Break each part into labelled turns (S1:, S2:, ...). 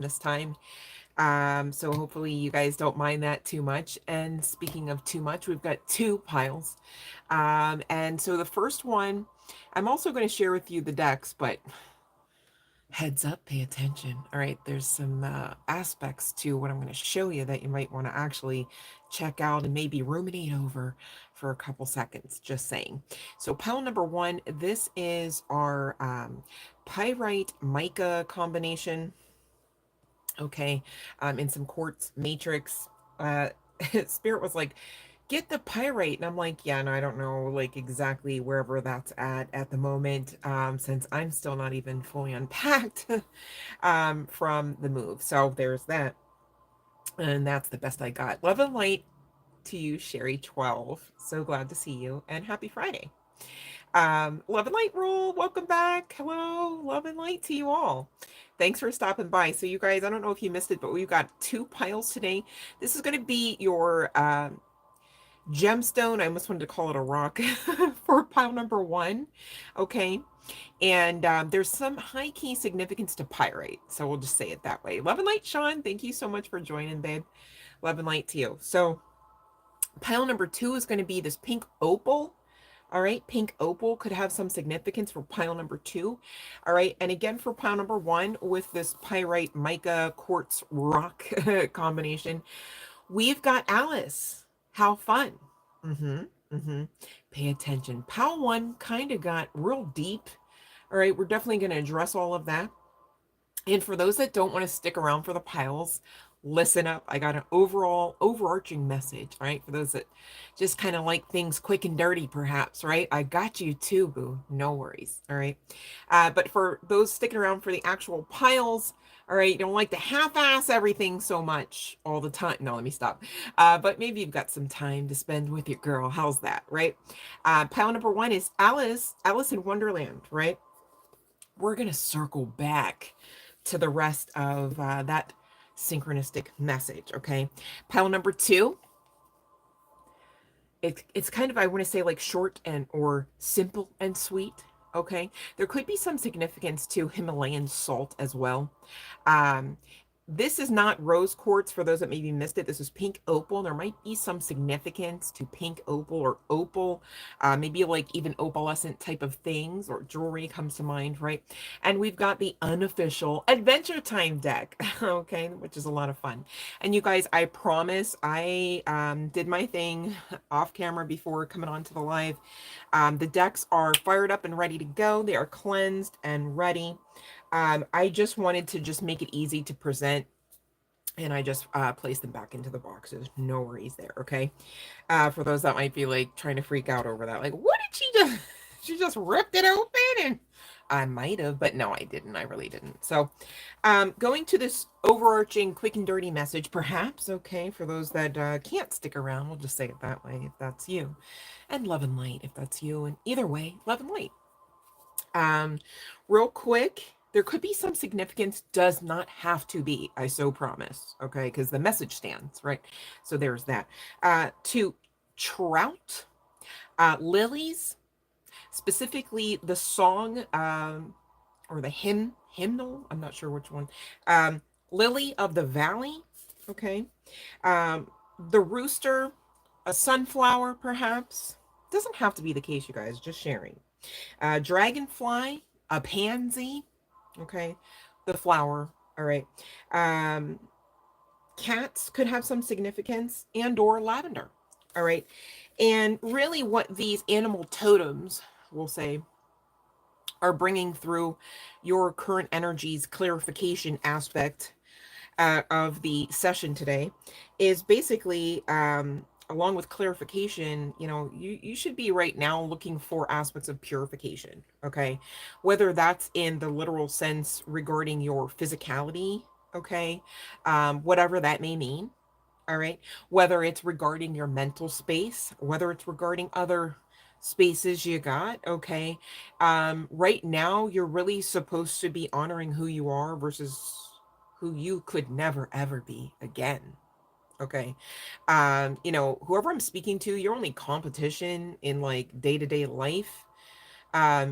S1: this time. So hopefully you guys don't mind that too much. And speaking of too much, we've got two piles. And so the first one, I'm also going to share with you the decks, but heads up, pay attention. All right, there's some aspects to what I'm going to show you that you might want to actually check out and maybe ruminate over for a couple seconds. Just saying. So, pile number one, this is our pyrite mica combination. Okay, in some quartz matrix. Spirit was like, get the pyrite, and I'm like, yeah, no, I don't know like exactly wherever that's at the moment, since I'm still not even fully unpacked from the move. So there's that, and that's the best I got. Love and light to you, Sherry 12. So glad to see you, and happy Friday. Love and light rule, welcome back. Hello, love and light to you all. Thanks for stopping by. So you guys, I don't know if you missed it, but we've got two piles today. This is going to be your gemstone. I almost wanted to call it a rock for pile number one. Okay. And there's some high key significance to pyrite. So we'll just say it that way. Love and light, Sean. Thank you so much for joining, babe. Love and light to you. So pile number two is going to be this pink opal. All right, pink opal could have some significance for pile number two. All right, and again for pile number one with this pyrite mica quartz rock combination, we've got Alice. How fun. Mm-hmm. Mm-hmm. Pay attention. Pile one kind of got real deep. All right, we're definitely going to address all of that. And for those that don't want to stick around for the piles, listen up. I got an overall overarching message, right? For those that just kind of like things quick and dirty, perhaps, right? I got you too, boo. No worries. All right. But for those sticking around for the actual piles, all right, you don't like to half-ass everything so much all the time. No, let me stop. But maybe you've got some time to spend with your girl. How's that, right? Pile number one is Alice in Wonderland, right? We're going to circle back to the rest of that synchronistic message, okay? Pile number two, it's kind of, I want to say, like short and or simple and sweet, okay? There could be some significance to Himalayan salt as well. Um, this is not rose quartz for those that maybe missed it. This is pink opal. There might be some significance to pink opal or opal, maybe like even opalescent type of things or jewelry comes to mind, right? And we've got the unofficial Adventure Time deck, okay, which is a lot of fun. And you guys, I promise I did my thing off camera before coming on to the live. The decks are fired up and ready to go. They are cleansed and ready. I just wanted to just make it easy to present, and I just placed them back into the boxes. No worries there, okay? For those that might be like trying to freak out over that, like, what did she just? She just ripped it open, and I might have, but no, I didn't. I really didn't. So, going to this overarching quick and dirty message, perhaps, okay, for those that can't stick around, we'll just say it that way if that's you, and love and light if that's you, and either way, love and light. Um, Real quick, there could be some significance, does not have to be, I so promise, okay, because the message stands, right? So there's that. To trout, lilies, specifically the song or the hymnal, I'm not sure which one. Lily of the Valley, okay. The rooster, a sunflower, perhaps. Doesn't have to be the case, you guys, just sharing. Dragonfly, a pansy, okay, the flower, all right. Um, Cats could have some significance, and or lavender, all right. And really what these animal totems will say are bringing through your current energies clarification aspect of the session today is basically along with clarification, you know, you should be right now looking for aspects of purification, okay? Whether that's in the literal sense regarding your physicality, okay? Whatever that may mean, all right? Whether it's regarding your mental space, whether it's regarding other spaces you got, okay? Right now, you're really supposed to be honoring who you are versus who you could never ever be again, okay? You know, whoever I'm speaking to, your only competition in like day-to-day life,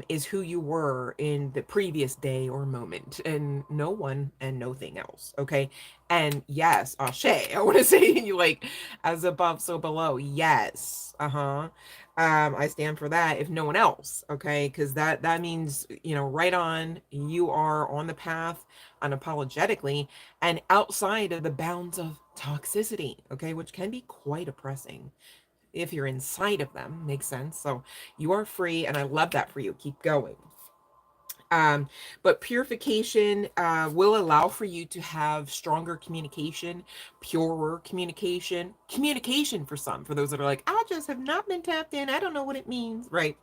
S1: is who you were in the previous day or moment, and no one and nothing else. Okay. And yes, Ashe, I want to say you like as above, so below. Yes. Uh-huh. I stand for that if no one else. Okay. Because that means, right on, you are on the path unapologetically and outside of the bounds of toxicity. Okay. Which can be quite oppressing if you're inside of them. Makes sense. So you are free, and I love that for you. Keep going. But purification will allow for you to have stronger communication, purer communication, communication for some, for those that are like, I just have not been tapped in, I don't know what it means, right?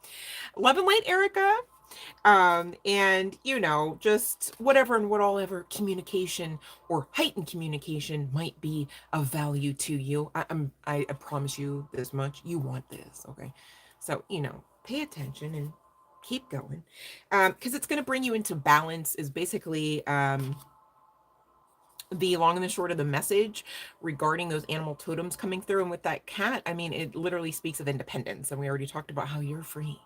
S1: Love and light, Erica. And just whatever and what all ever communication or heightened communication might be of value to you. I promise you this much, you want this. Okay. So pay attention and keep going, because it's going to bring you into balance, is basically the long and the short of the message regarding those animal totems coming through. And with that cat, I mean, it literally speaks of independence, and we already talked about how you're free.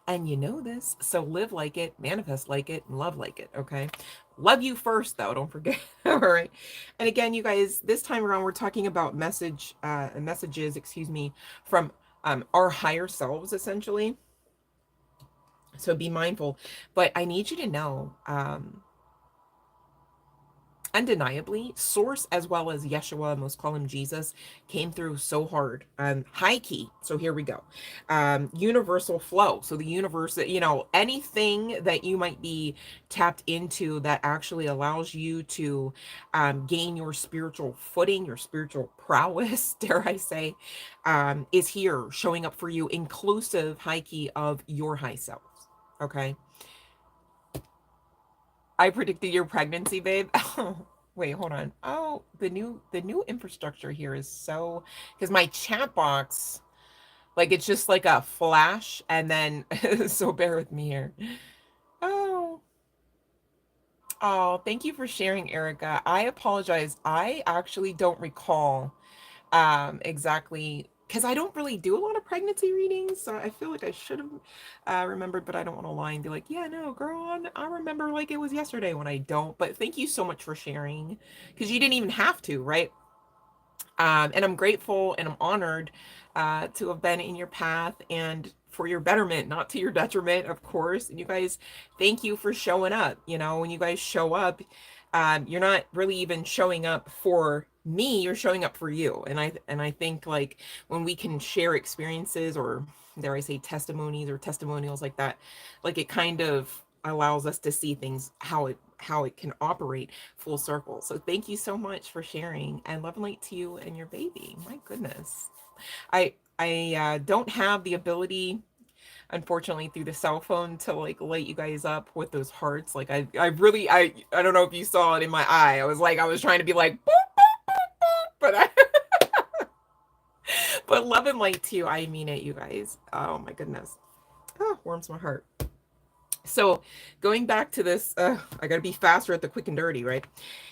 S1: And you know this, so live like it, manifest like it, and love like it, okay? Love you first, though, don't forget. All right. And again, you guys, this time around, we're talking about messages, excuse me, from our higher selves, essentially. So be mindful. But I need you to know, undeniably, Source as well as Yeshua, most call him Jesus, came through so hard. High key. So here we go. Universal flow. So the universe, anything that you might be tapped into that actually allows you to gain your spiritual footing, your spiritual prowess, dare I say, is here showing up for you, inclusive high key of your high self. Okay. I predicted your pregnancy, babe. Oh, wait, hold on. Oh, the new infrastructure here is so, because my chat box, like, it's just like a flash, and then so bear with me here. Oh, oh, thank you for sharing, Erica. I apologize. I actually don't recall exactly, because I don't really do a lot of pregnancy readings, so I feel like I should have remembered, but I don't want to lie and be like, yeah, no, girl, I remember like it was yesterday, when I don't. But thank you so much for sharing, because you didn't even have to, right? And I'm grateful and I'm honored to have been in your path and for your betterment, not to your detriment, of course. And you guys, thank you for showing up. When you guys show up, you're not really even showing up for me, you're showing up for you. And I think, like, when we can share experiences, or dare I say testimonies or testimonials like that, like, it kind of allows us to see things how it can operate full circle. So thank you so much for sharing, and love and light to you and your baby. My goodness. I don't have the ability, unfortunately, through the cell phone to like light you guys up with those hearts. Like, I don't know if you saw it in my eye. I was trying to be like boop, boop, boop, boop, but love and light to you. I mean it, you guys. Oh my goodness. Oh, warms my heart. So going back to this, I gotta be faster at the quick and dirty, right?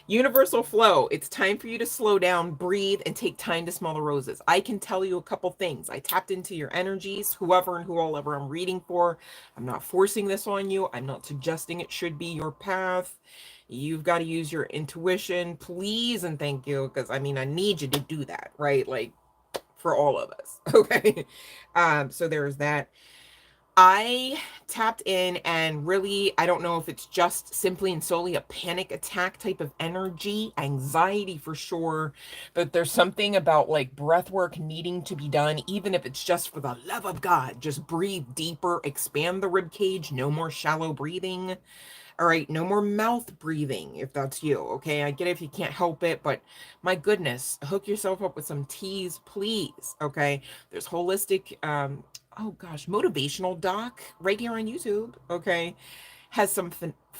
S1: Universal flow. It's time for you to slow down, breathe, and take time to smell the roses. I can tell you a couple things. I tapped into your energies, whoever and who all ever I'm reading for. I'm not forcing this on you. I'm not suggesting it should be your path. You've got to use your intuition, please and thank you, because I mean, I need you to do that, right? Like, for all of us. Okay. So there's that. I tapped in, and really, I don't know if it's just simply and solely a panic attack type of energy, anxiety for sure, but there's something about like breath work needing to be done, even if it's just for the love of God. Just breathe deeper, expand the rib cage, no more shallow breathing. All right, no more mouth breathing if that's you. Okay, I get it if you can't help it, but my goodness, hook yourself up with some teas, please. Okay, there's holistic, oh gosh, motivational doc right here on YouTube. Okay, has some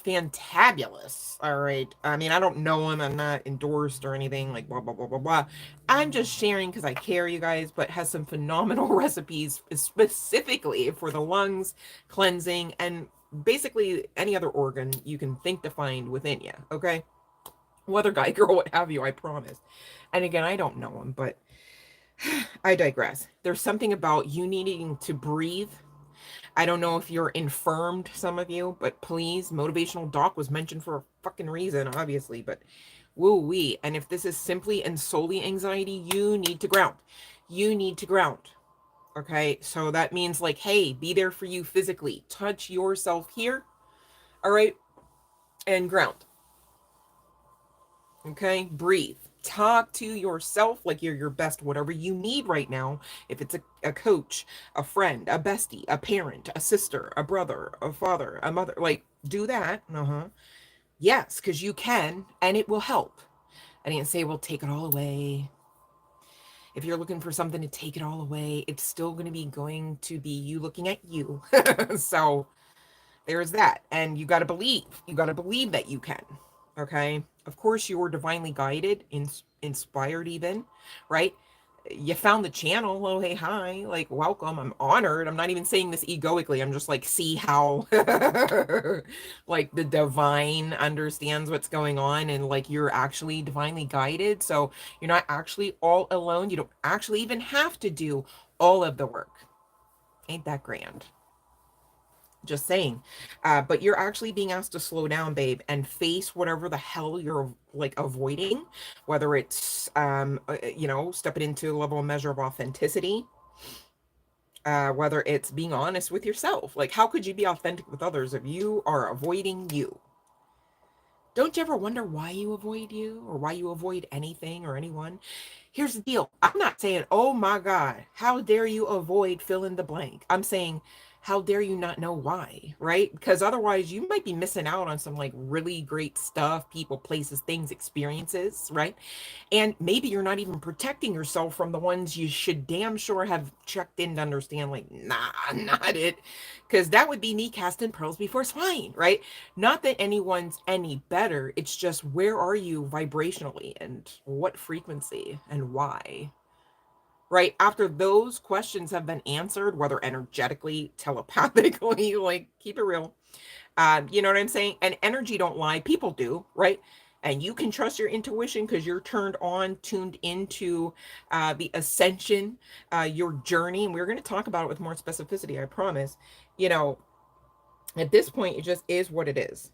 S1: fantabulous. All right, I mean, I don't know him, I'm not endorsed or anything, like blah blah blah blah blah. I'm just sharing because I care, you guys, but has some phenomenal recipes specifically for the lungs, cleansing, and basically any other organ you can think to find within you. Okay, whether guy, girl, what have you, I promise. And again, I don't know him, but I digress. There's something about you needing to breathe, I don't know if you're infirmed, some of you, but please, motivational doc was mentioned for a fucking reason, obviously, but woo wee. And if this is simply and solely anxiety, you need to ground. You need to ground. Okay. So that means like, hey, be there for you physically. Touch yourself here. All right. And ground. Okay. Breathe. Talk to yourself like you're your best, whatever you need right now. If it's a coach, a friend, a bestie, a parent, a sister, a brother, a father, a mother, like do that. Yes, because you can, and it will help. I didn't say, well, take it all away. If you're looking for something to take it all away, it's still going to be you looking at you. So there's that. And you got to believe. You got to believe that you can. Okay. Of course, you were divinely guided, inspired, even, right? You found the channel. Oh, hey, hi. Like, welcome. I'm honored. I'm not even saying this egoically. I'm just like, see how, like, the divine understands what's going on and, like, you're actually divinely guided. So you're not actually all alone. You don't actually even have to do all of the work. Ain't that grand? Just saying. But you're actually being asked to slow down, babe, and face whatever the hell you're like avoiding, whether it's stepping into a level of measure of authenticity, whether it's being honest with yourself. Like, how could you be authentic with others if you are avoiding you? Don't you ever wonder why you avoid you or why you avoid anything or anyone? Here's the deal. I'm not saying, oh my God, how dare you avoid fill in the blank. I'm saying, how dare you not know why, right? Because otherwise you might be missing out on some like really great stuff, people, places, things, experiences, right? And maybe you're not even protecting yourself from the ones you should damn sure have checked in to understand, like, nah, not it. Because that would be me casting pearls before swine, right? Not that anyone's any better. It's just where are you vibrationally and what frequency and why? Right? After those questions have been answered, whether energetically, telepathically, like keep it real. You know what I'm saying? And energy don't lie. People do, right? And you can trust your intuition because you're turned on, tuned into the ascension, your journey. And we're going to talk about it with more specificity, I promise. You know, at this point, it just is what it is.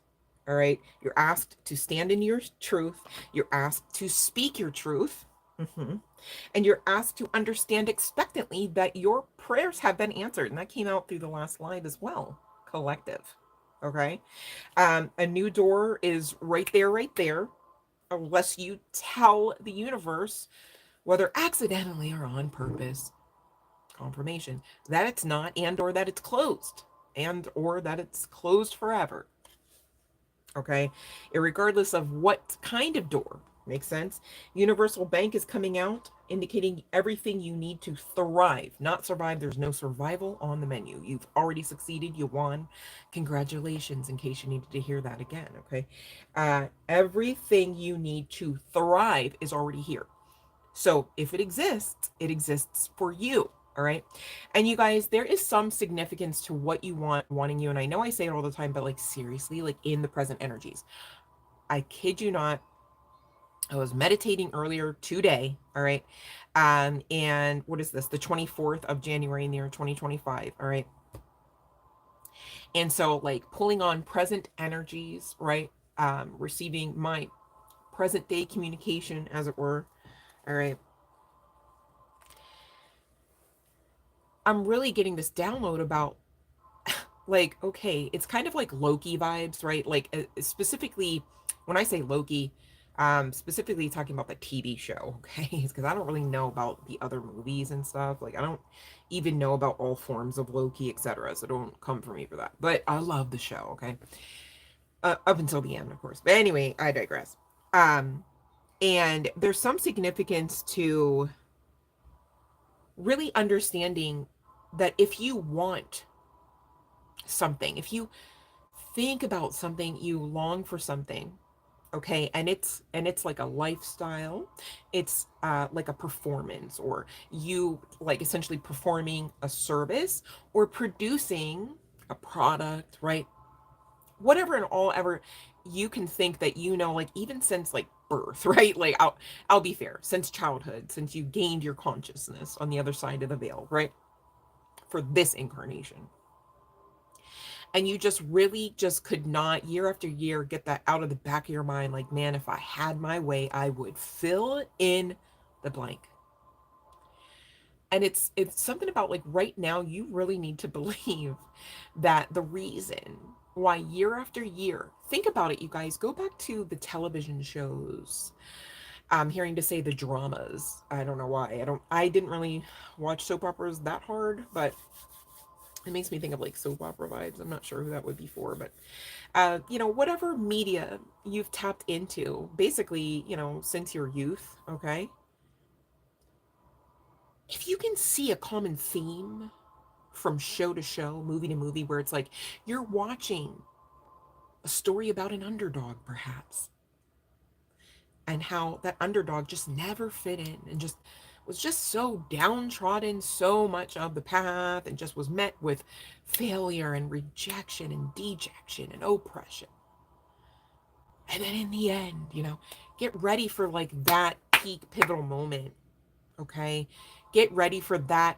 S1: All right. You're asked to stand in your truth. You're asked to speak your truth. hmm And you're asked to understand expectantly that your prayers have been answered. And that came out through the last live as well. Collective. Okay. A new door is right there, unless you tell the universe, whether accidentally or on purpose, confirmation that it's not, and or that it's closed, and or that it's closed forever. Okay, regardless of what kind of door. Makes sense. Universal Bank is coming out, indicating everything you need to thrive, not survive. There's no survival on the menu. You've already succeeded. You won. Congratulations, in case you needed to hear that again. Okay. Everything you need to thrive is already here. So if it exists for you. All right. And you guys, there is some significance to what you want, wanting you. And I know I say it all the time, but like seriously, like in the present energies. I kid you not. I was meditating earlier today. All right. And what is this? The 24th of January in the year 2025. All right. And so like pulling on present energies, right? Receiving my present day communication, as it were. All right. I'm really getting this download about like, okay, it's kind of like Loki vibes, right? Like specifically when I say Loki, specifically talking about the TV show, okay? Because I don't really know about the other movies and stuff. Like I don't even know about all forms of Loki, etc. So don't come for me for that. But I love the show, okay? Up until the end, of course. But anyway, I digress. And there's some significance to really understanding that if you want something, if you think about something, you long for something, okay, and it's like a lifestyle, it's like a performance, or you like essentially performing a service or producing a product, right? Whatever and all ever you can think that, like even since like birth, right? Like I'll be fair, since childhood, since you gained your consciousness on the other side of the veil, right? For this incarnation. And you just really just could not, year after year, get that out of the back of your mind. Like, man, if I had my way, I would fill in the blank. And it's something about, like, right now you really need to believe that the reason why year after year, think about it, you guys, go back to the television shows. I'm hearing to say the dramas. I don't know why. I didn't really watch soap operas that hard, but it makes me think of like soap opera vibes. I'm not sure who that would be for, but whatever media you've tapped into, basically, since your youth, okay? If you can see a common theme from show to show, movie to movie, where it's like you're watching a story about an underdog, perhaps, and how that underdog just never fit in and just was just so downtrodden so much of the path, and just was met with failure and rejection and dejection and oppression. And then in the end, get ready for like that peak pivotal moment, okay? Get ready for that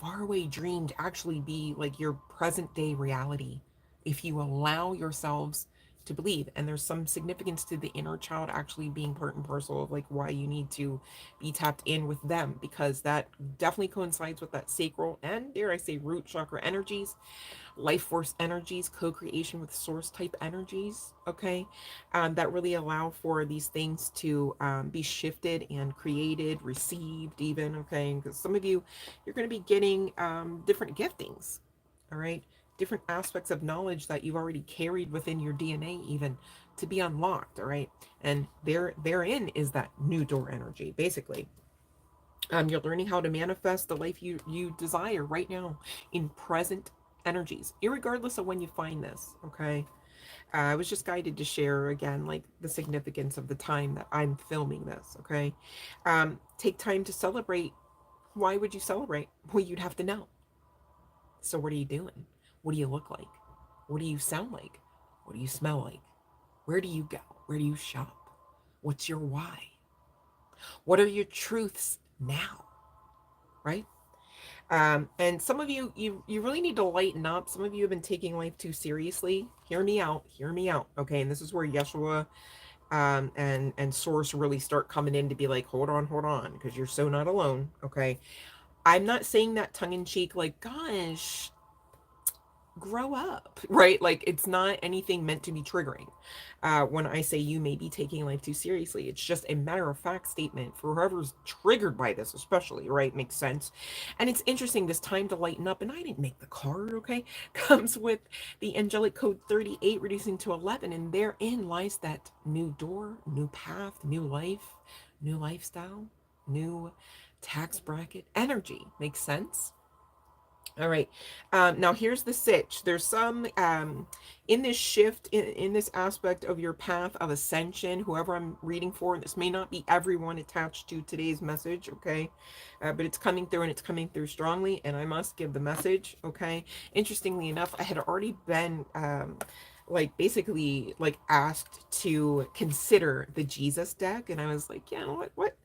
S1: faraway dream to actually be like your present day reality if you allow yourselves to believe. And there's some significance to the inner child actually being part and parcel of like why you need to be tapped in with them, because that definitely coincides with that sacral and, dare I say, root chakra energies, life force energies, co-creation with source type energies, okay, that really allow for these things to be shifted and created, received even, okay, because some of you, you're going to be getting different giftings, all right, different aspects of knowledge that you've already carried within your DNA even to be unlocked, all right, and therein is that new door energy, basically. You're learning how to manifest the life you desire right now in present energies, irregardless of when you find this. Okay, I was just guided to share again, like the significance of the time that I'm filming this. Okay, take time to celebrate. Why would you celebrate? Well, you'd have to know. So, what are you doing? What do you look like? What do you sound like? What do you smell like? Where do you go? Where do you shop? What's your why? What are your truths now? Right? And some of you, you really need to lighten up. Some of you have been taking life too seriously. Hear me out. Hear me out. Okay, and this is where Yeshua and Source really start coming in to be like, hold on, because you're so not alone. Okay, I'm not saying that tongue in cheek, like, gosh, grow up, right? Like, it's not anything meant to be triggering. When I say you may be taking life too seriously, it's just a matter of fact statement for whoever's triggered by this, especially, right? Makes sense. And it's interesting, this time to lighten up, and I didn't make the card, okay? Comes with the angelic code 38, reducing to 11, and therein lies that new door, new path, new life, new lifestyle, new tax bracket energy. Makes sense? All right. Now here's the sitch. There's some in this shift, in this aspect of your path of ascension, whoever I'm reading for, and this may not be everyone attached to today's message, okay? But it's coming through, and it's coming through strongly, and I must give the message, okay? Interestingly enough, I had already been like basically like asked to consider the Jesus deck, and I was like, yeah, what?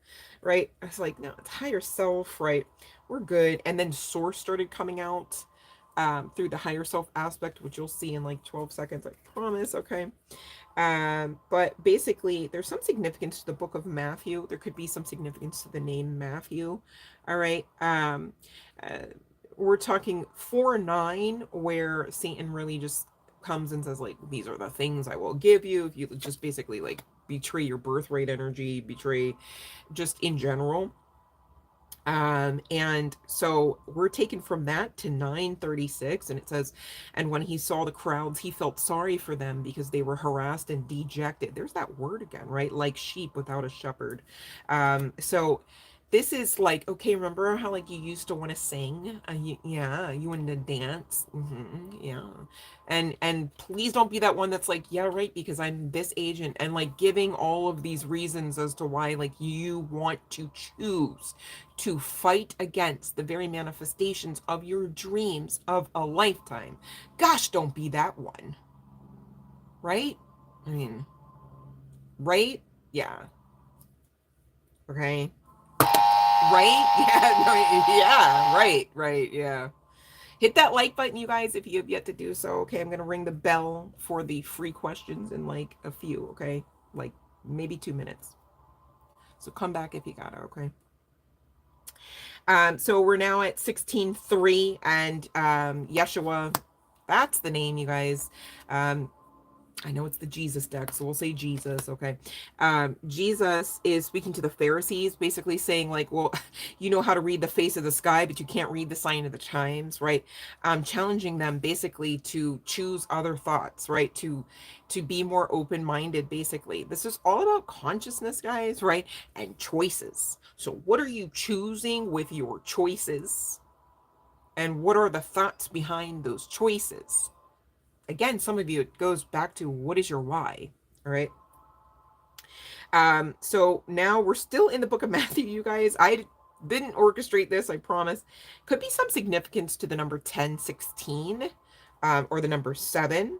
S1: Right? I was like, no, it's higher self, right? We're good. And then Source started coming out through the higher self aspect, which you'll see in like 12 seconds, I promise, okay? But basically, there's some significance to the book of Matthew. There could be some significance to the name Matthew, all right? Uh, we're talking 4-9, where Satan really just comes and says, like, these are the things I will give you if you just basically, like, betray your birthright energy, betray just in general. And so we're taken from that to 9:36, and it says, and when he saw the crowds, he felt sorry for them because they were harassed and dejected. There's that word again, right? Like sheep without a shepherd. So this is like, okay, remember how like you used to want to sing? Yeah, you wanted to dance. Yeah. And please don't be that one that's like, yeah, right, because I'm this age, and like giving all of these reasons as to why like you want to choose to fight against the very manifestations of your dreams of a lifetime. Gosh, don't be that one. Right? I mean, right? Yeah. Okay. Right? Yeah. No, yeah. Right. Right. Yeah. Hit that like button, you guys, if you have yet to do so. Okay, I'm going to ring the bell for the free questions in like a few, okay? Like maybe 2 minutes. So come back if you got it, okay? So we're now at 16:03, and Yeshua, that's the name, you guys. I know it's the Jesus deck, so we'll say Jesus, okay? Jesus is speaking to the Pharisees, basically saying like, well, you know how to read the face of the sky, but you can't read the sign of the times, right? Challenging them basically to choose other thoughts, right? To be more open-minded, basically. This is all about consciousness, guys, right? And choices. So what are you choosing with your choices? And what are the thoughts behind those choices? Again, some of you, it goes back to what is your why, all right? So now we're still in the book of Matthew, you guys. I didn't orchestrate this, I promise. Could be some significance to the number 1016, or the number 7.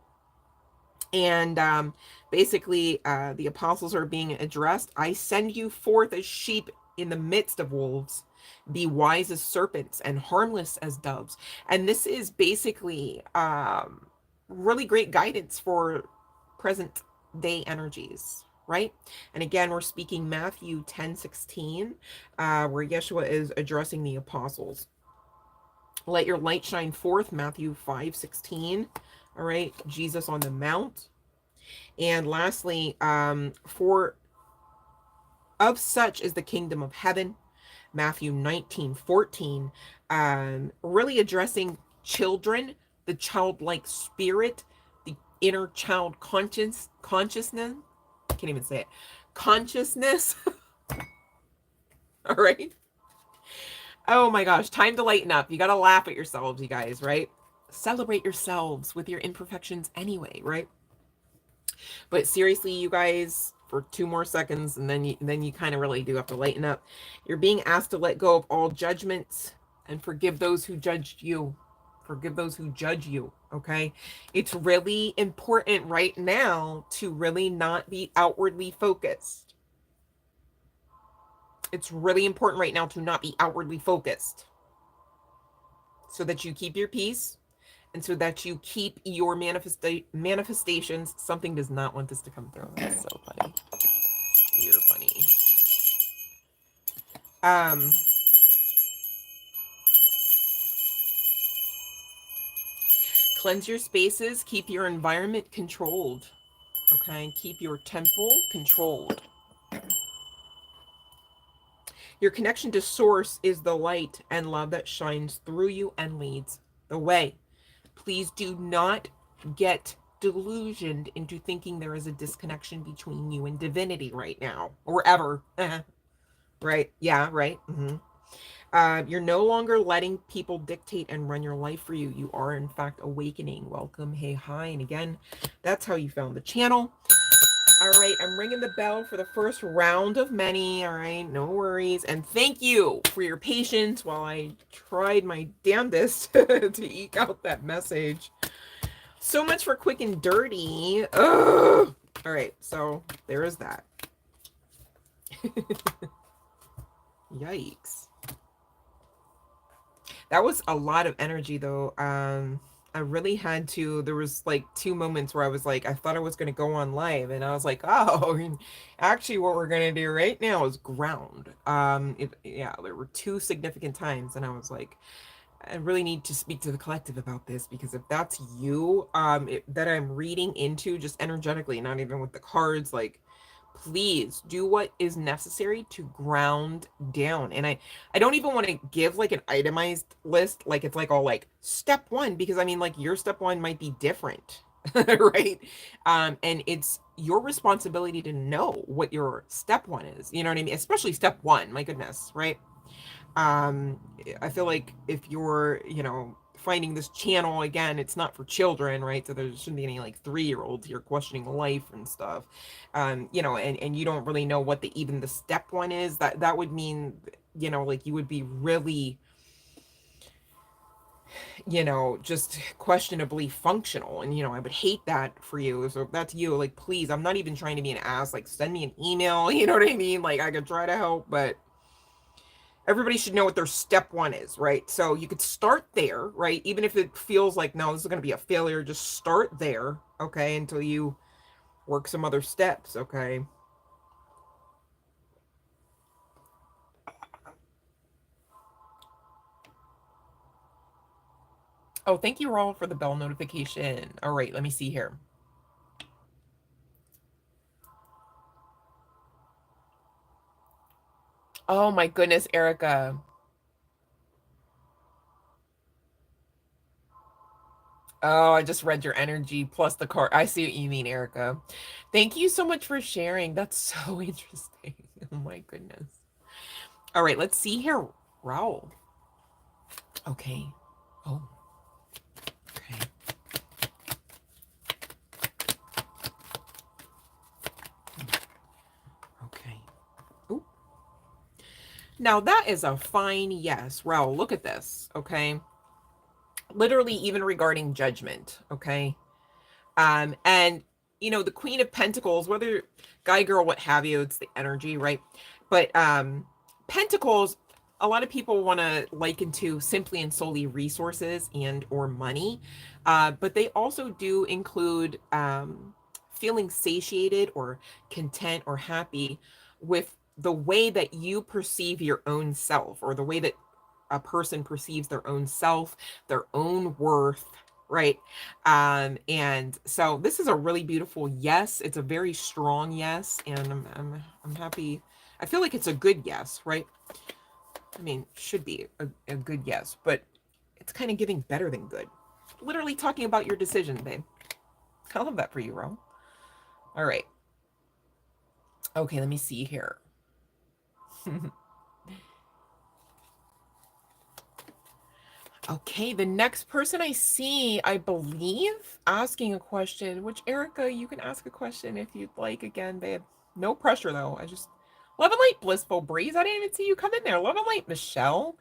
S1: And basically, the apostles are being addressed. I send you forth as sheep in the midst of wolves. Be wise as serpents and harmless as doves. And this is basically really great guidance for present day energies, right? And again, we're speaking Matthew 10:16, where Yeshua is addressing the apostles. Let your light shine forth, Matthew 5:16. All right, Jesus on the Mount. And lastly, for of such is the kingdom of heaven, Matthew 19:14, really addressing children, the childlike spirit, the inner child consciousness. I can't even say it. Consciousness. All right. Oh my gosh, time to lighten up. You got to laugh at yourselves, you guys, right? Celebrate yourselves with your imperfections anyway, right? But seriously, you guys, for 2 more seconds, and then you kind of really do have to lighten up. You're being asked to let go of all judgments and forgive those who judged you. Forgive those who judge you, okay? It's really important right now to really not be outwardly focused. It's really important right now to not be outwardly focused, so that you keep your peace, and so that you keep your manifestations. Something does not want this to come through. That's so funny. You're funny. Cleanse your spaces. Keep your environment controlled. Okay? Keep your temple controlled. Your connection to source is the light and love that shines through you and leads the way. Please do not get delusioned into thinking there is a disconnection between you and divinity right now, or ever. Right? Yeah, right. You're no longer letting people dictate and run your life for you. You are, in fact, awakening. Welcome. Hey, hi. And again, that's how you found the channel. All right, I'm ringing the bell for the first round of many. All right, no worries. And thank you for your patience while I tried my damnedest to eke out that message. So much for quick and dirty. Ugh. All right, so there is that. Yikes. That was a lot of energy, though. I really had to. There was like 2 moments where I was like, I thought I was going to go on live, and I was like, oh, actually, what we're going to do right now is ground. Yeah, there were 2 significant times, and I was like, I really need to speak to the collective about this, because if that's you, that I'm reading into just energetically, not even with the cards, like, please do what is necessary to ground down. And I don't even want to give like an itemized list, like it's like all like step 1, because I mean, like, your step 1 might be different. Right? And it's your responsibility to know what your step 1 is, you know what I mean? Especially step 1, my goodness, right? I feel like if you're, finding this channel, again, it's not for children, right? So there shouldn't be any like 3-year-olds here questioning life and stuff. And you don't really know what even the step 1 is. That would mean, like, you would be really, just questionably functional. And, I would hate that for you. So if that's you, like, please, I'm not even trying to be an ass, like, send me an email, you know what I mean? Like, I could try to help, but everybody should know what their step one is, right? So you could start there, right? Even if it feels like, no, this is going to be a failure, just start there, okay, until you work some other steps, okay? Oh, thank you, Raul, for the bell notification. All right, let me see here. Oh my goodness, Erica. Oh, I just read your energy plus the card. I see what you mean, Erica. Thank you so much for sharing. That's so interesting. Oh my goodness. All right, let's see here, Raul. Okay. Oh, okay. Okay. Ooh. Now that is a fine yes, Raul. Look at this. Okay. Literally, even regarding judgment. Okay. And the Queen of Pentacles, whether guy, girl, what have you, it's the energy, right? But Pentacles, a lot of people want to liken to simply and solely resources and or money, but they also do include feeling satiated or content or happy with the way that you perceive your own self, or the way that a person perceives their own self, their own worth, right? And so this is a really beautiful yes. It's a very strong yes, and I'm happy. I feel like it's a good yes, right? I mean, should be a good yes, but it's kind of giving better than good. Literally talking about your decision, babe. I love that for you, Ro. All right. Okay, let me see here. Okay, the next person I see, I believe, asking a question, which, Erica, you can ask a question if you'd like again, babe. No pressure, though. Love and light, blissful breeze. I didn't even see you come in there. Love and light, Michelle.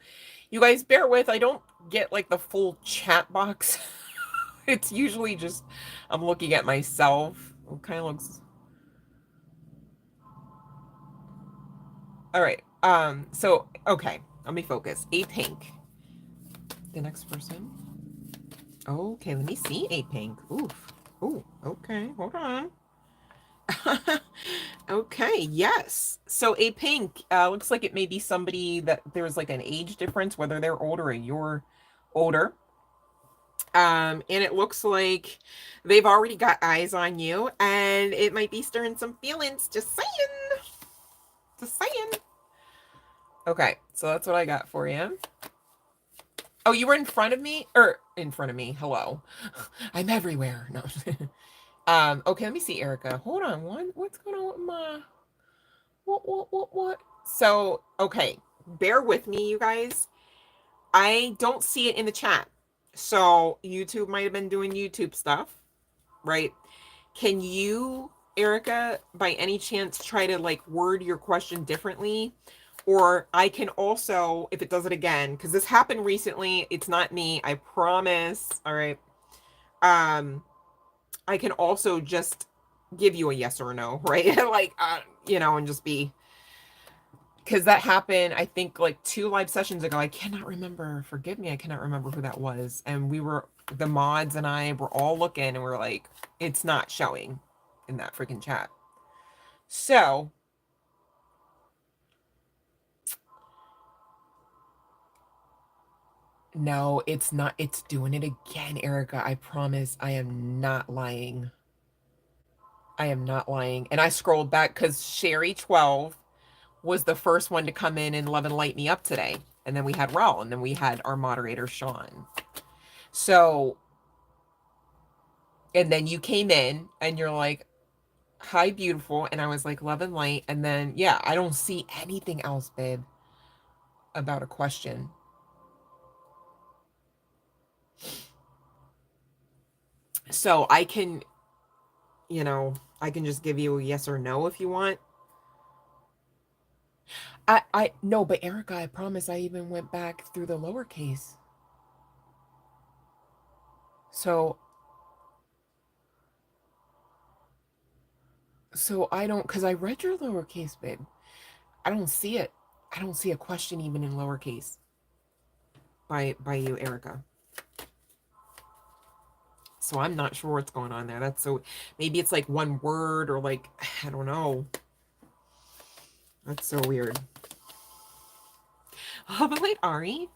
S1: You guys bear with. I don't get like the full chat box. It's usually just I'm looking at myself. It kind of looks. All right. So okay, let me focus. A pink. The next person. Okay, let me see a pink. Oof. Ooh, okay, hold on. Okay, yes. So a pink looks like it may be somebody that there's like an age difference, whether they're older or you're older. And it looks like they've already got eyes on you, and it might be stirring some feelings. Just saying. Just saying. Okay, so that's what I got for you. Oh, you were in front of me? Or in front of me. Hello. I'm everywhere. No. Okay, let me see, Erica. Hold on. What's going on with my what? So, okay, bear with me, you guys. I don't see it in the chat. So, YouTube might have been doing YouTube stuff, right? Can you, Erica, by any chance try to like word your question differently? Or I can also, if it does it again, because this happened recently, it's not me, I promise. All right. I can also just give you a yes or a no, right? Like, and just be, because that happened, I think, like 2 live sessions ago. I cannot remember. Forgive me, I cannot remember who that was. And the mods and I were all looking, and we're like, it's not showing in that freaking chat. So, no, it's not. It's doing it again, Erica. I promise. I am not lying. I am not lying. And I scrolled back because Sherry 12 was the first one to come in and love and light me up today. And then we had Raul, and then we had our moderator, Sean. So, and then you came in and you're like, hi, beautiful. And I was like, love and light. And then, yeah, I don't see anything else, babe, about a question. So I can, I can just give you a yes or no if you want. No, but Erica, I promise I even went back through the lowercase. So I don't, because I read your lowercase, babe. I don't see it. I don't see a question even in lowercase by you, Erica. So I'm not sure what's going on there. That's so, maybe it's like one word or like, I don't know. That's so weird. But like Ari,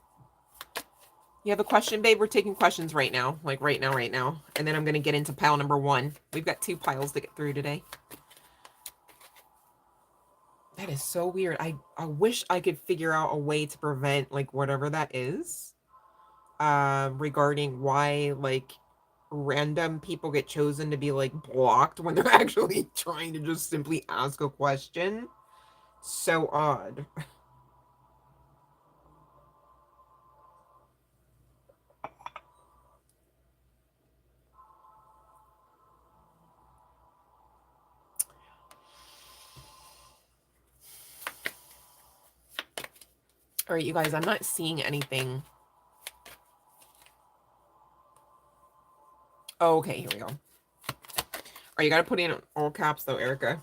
S1: you have a question, babe? We're taking questions right now. Like right now, right now. And then I'm going to get into pile number 1. We've got 2 piles to get through today. That is so weird. I wish I could figure out a way to prevent like whatever that is. Regarding why like random people get chosen to be like blocked when they're actually trying to just simply ask a question. So odd. All right, you guys, I'm not seeing anything. Oh, okay, here we go. All right, you got to put in all caps though, Erica.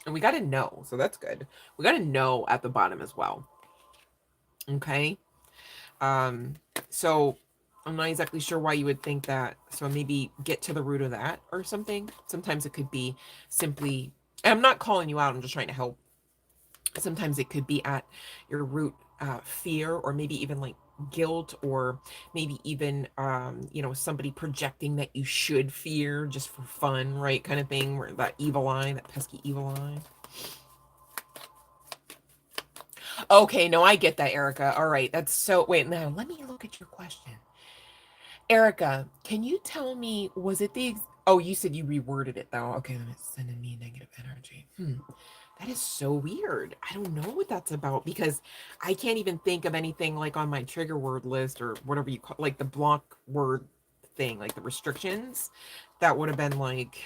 S1: And we got to know, so that's good. We got to know at the bottom as well. Okay. So I'm not exactly sure why you would think that. So maybe get to the root of that or something. Sometimes it could be simply, and I'm not calling you out, I'm just trying to help. Sometimes it could be at your root fear, or maybe even like guilt, or maybe even you know, somebody projecting that you should fear just for fun, right? Kind of thing, where that evil eye, that pesky evil eye. Okay, no, I get that, Erica. All right, that's so, wait, now let me look at your question. Erica, can you tell me, was it the, oh, you said you reworded it though. Okay, then it's sending me negative energy. That is so weird. I don't know what that's about, because I can't even think of anything like on my trigger word list or whatever you call, like the block word thing, like the restrictions. That would have been like,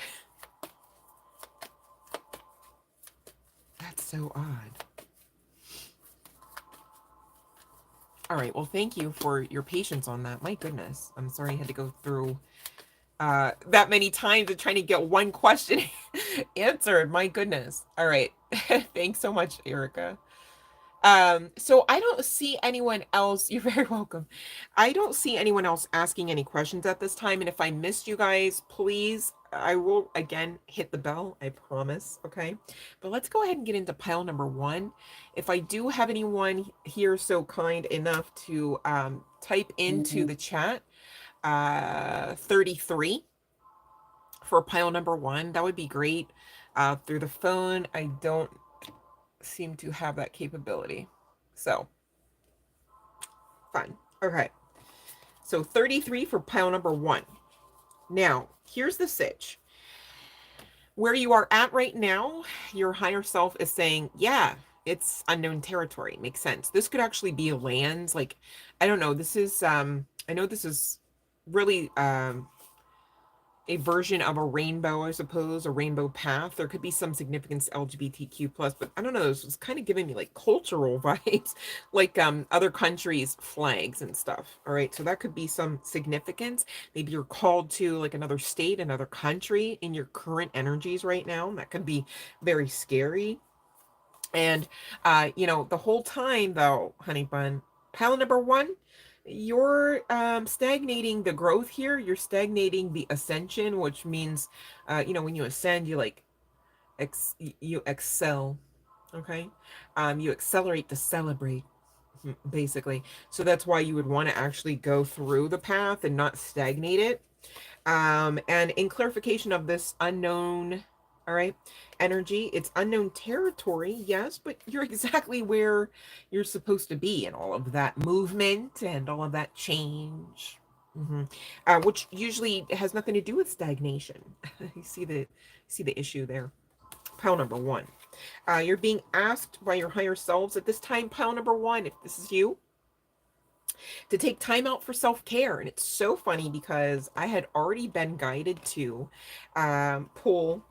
S1: that's so odd. All right, well, thank you for your patience on that. My goodness, I'm sorry I had to go through that many times and trying to get one question answered. My goodness. All right. Thanks so much, Erica. So I don't see anyone else. You're very welcome. I don't see anyone else asking any questions at this time. And if I missed you guys, please, I will again hit the bell. I promise. Okay. But let's go ahead and get into pile number 1. If I do have anyone here so kind enough to type into the chat 33 for pile number 1, that would be great. Through the phone, I don't seem to have that capability. So, fine. Okay. So 33 for pile number 1. Now, here's the sitch. Where you are at right now, your higher self is saying, yeah, it's unknown territory. Makes sense. This could actually be lands. Like, I don't know. This is, I know this is really, a version of a rainbow, I suppose, a rainbow path. There could be some significance LGBTQ plus, but I don't know. This was kind of giving me like cultural vibes, like other countries' flags and stuff. All right, so that could be some significance. Maybe you're called to like another state, another country in your current energies right now. That could be very scary. And you know, the whole time though, honey bun, pile number 1, you're stagnating the growth here. You're stagnating the ascension, which means you know, when you ascend, you like you excel. Okay. You accelerate to celebrate, basically. So that's why you would want to actually go through the path and not stagnate it. And in clarification of this unknown, all right, energy, it's unknown territory, yes, but you're exactly where you're supposed to be in all of that movement and all of that change. Which usually has nothing to do with stagnation. You see the issue there. Pile number 1. You're being asked by your higher selves at this time, pile number 1, if this is you, to take time out for self-care. And it's so funny because I had already been guided to pull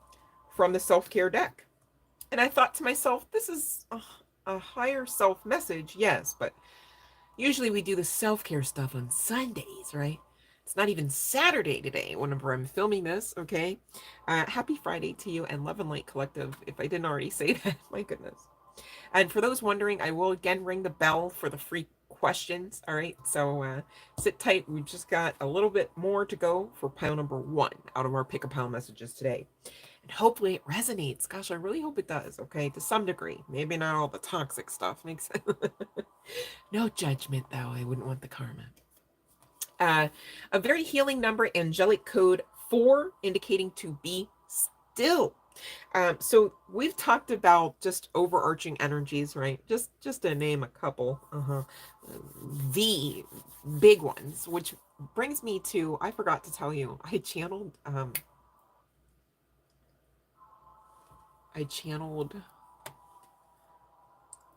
S1: from the self-care deck. And I thought to myself, this is a higher self message, yes, but usually we do the self-care stuff on Sundays, right? It's not even Saturday today whenever I'm filming this, okay? Happy Friday to you and Love and Light Collective, if I didn't already say that. My goodness. And for those wondering, I will again ring the bell for the free questions. All right. So sit tight. We've just got a little bit more to go for pile number 1 out of our pick a pile messages today. And hopefully it resonates. Gosh, I really hope it does. Okay. To some degree. Maybe not all the toxic stuff. Makes sense. No judgment, though. I wouldn't want the karma. A very healing number, angelic code 4, indicating to be still. So we've talked about just overarching energies, right? Just to name a couple. The big ones, which brings me to, I forgot to tell you, I channeled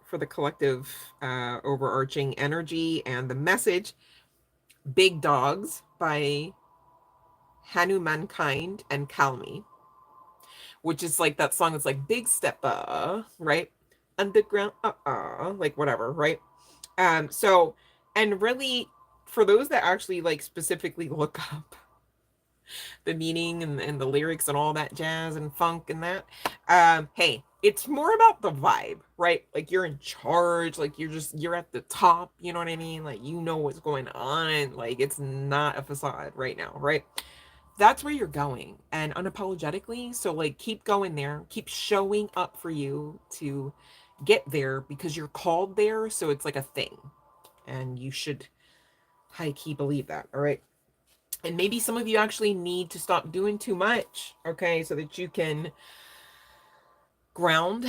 S1: for the collective overarching energy and the message, Big Dogs by Hanumankind and Kalmi, which is like that song that's like big step, right? Underground, like whatever, right? So, and really, for those that actually like specifically look up the meaning and the lyrics and all that jazz and funk and that, hey, it's more about the vibe, right? Like you're in charge, like you're at the top, you know what I mean? Like you know what's going on, like it's not a facade right now, right? That's where you're going, and unapologetically. So like keep going there, keep showing up for you to get there, because you're called there. So it's like a thing, and you should high key believe that. All right. And maybe some of you actually need to stop doing too much, okay, so that you can ground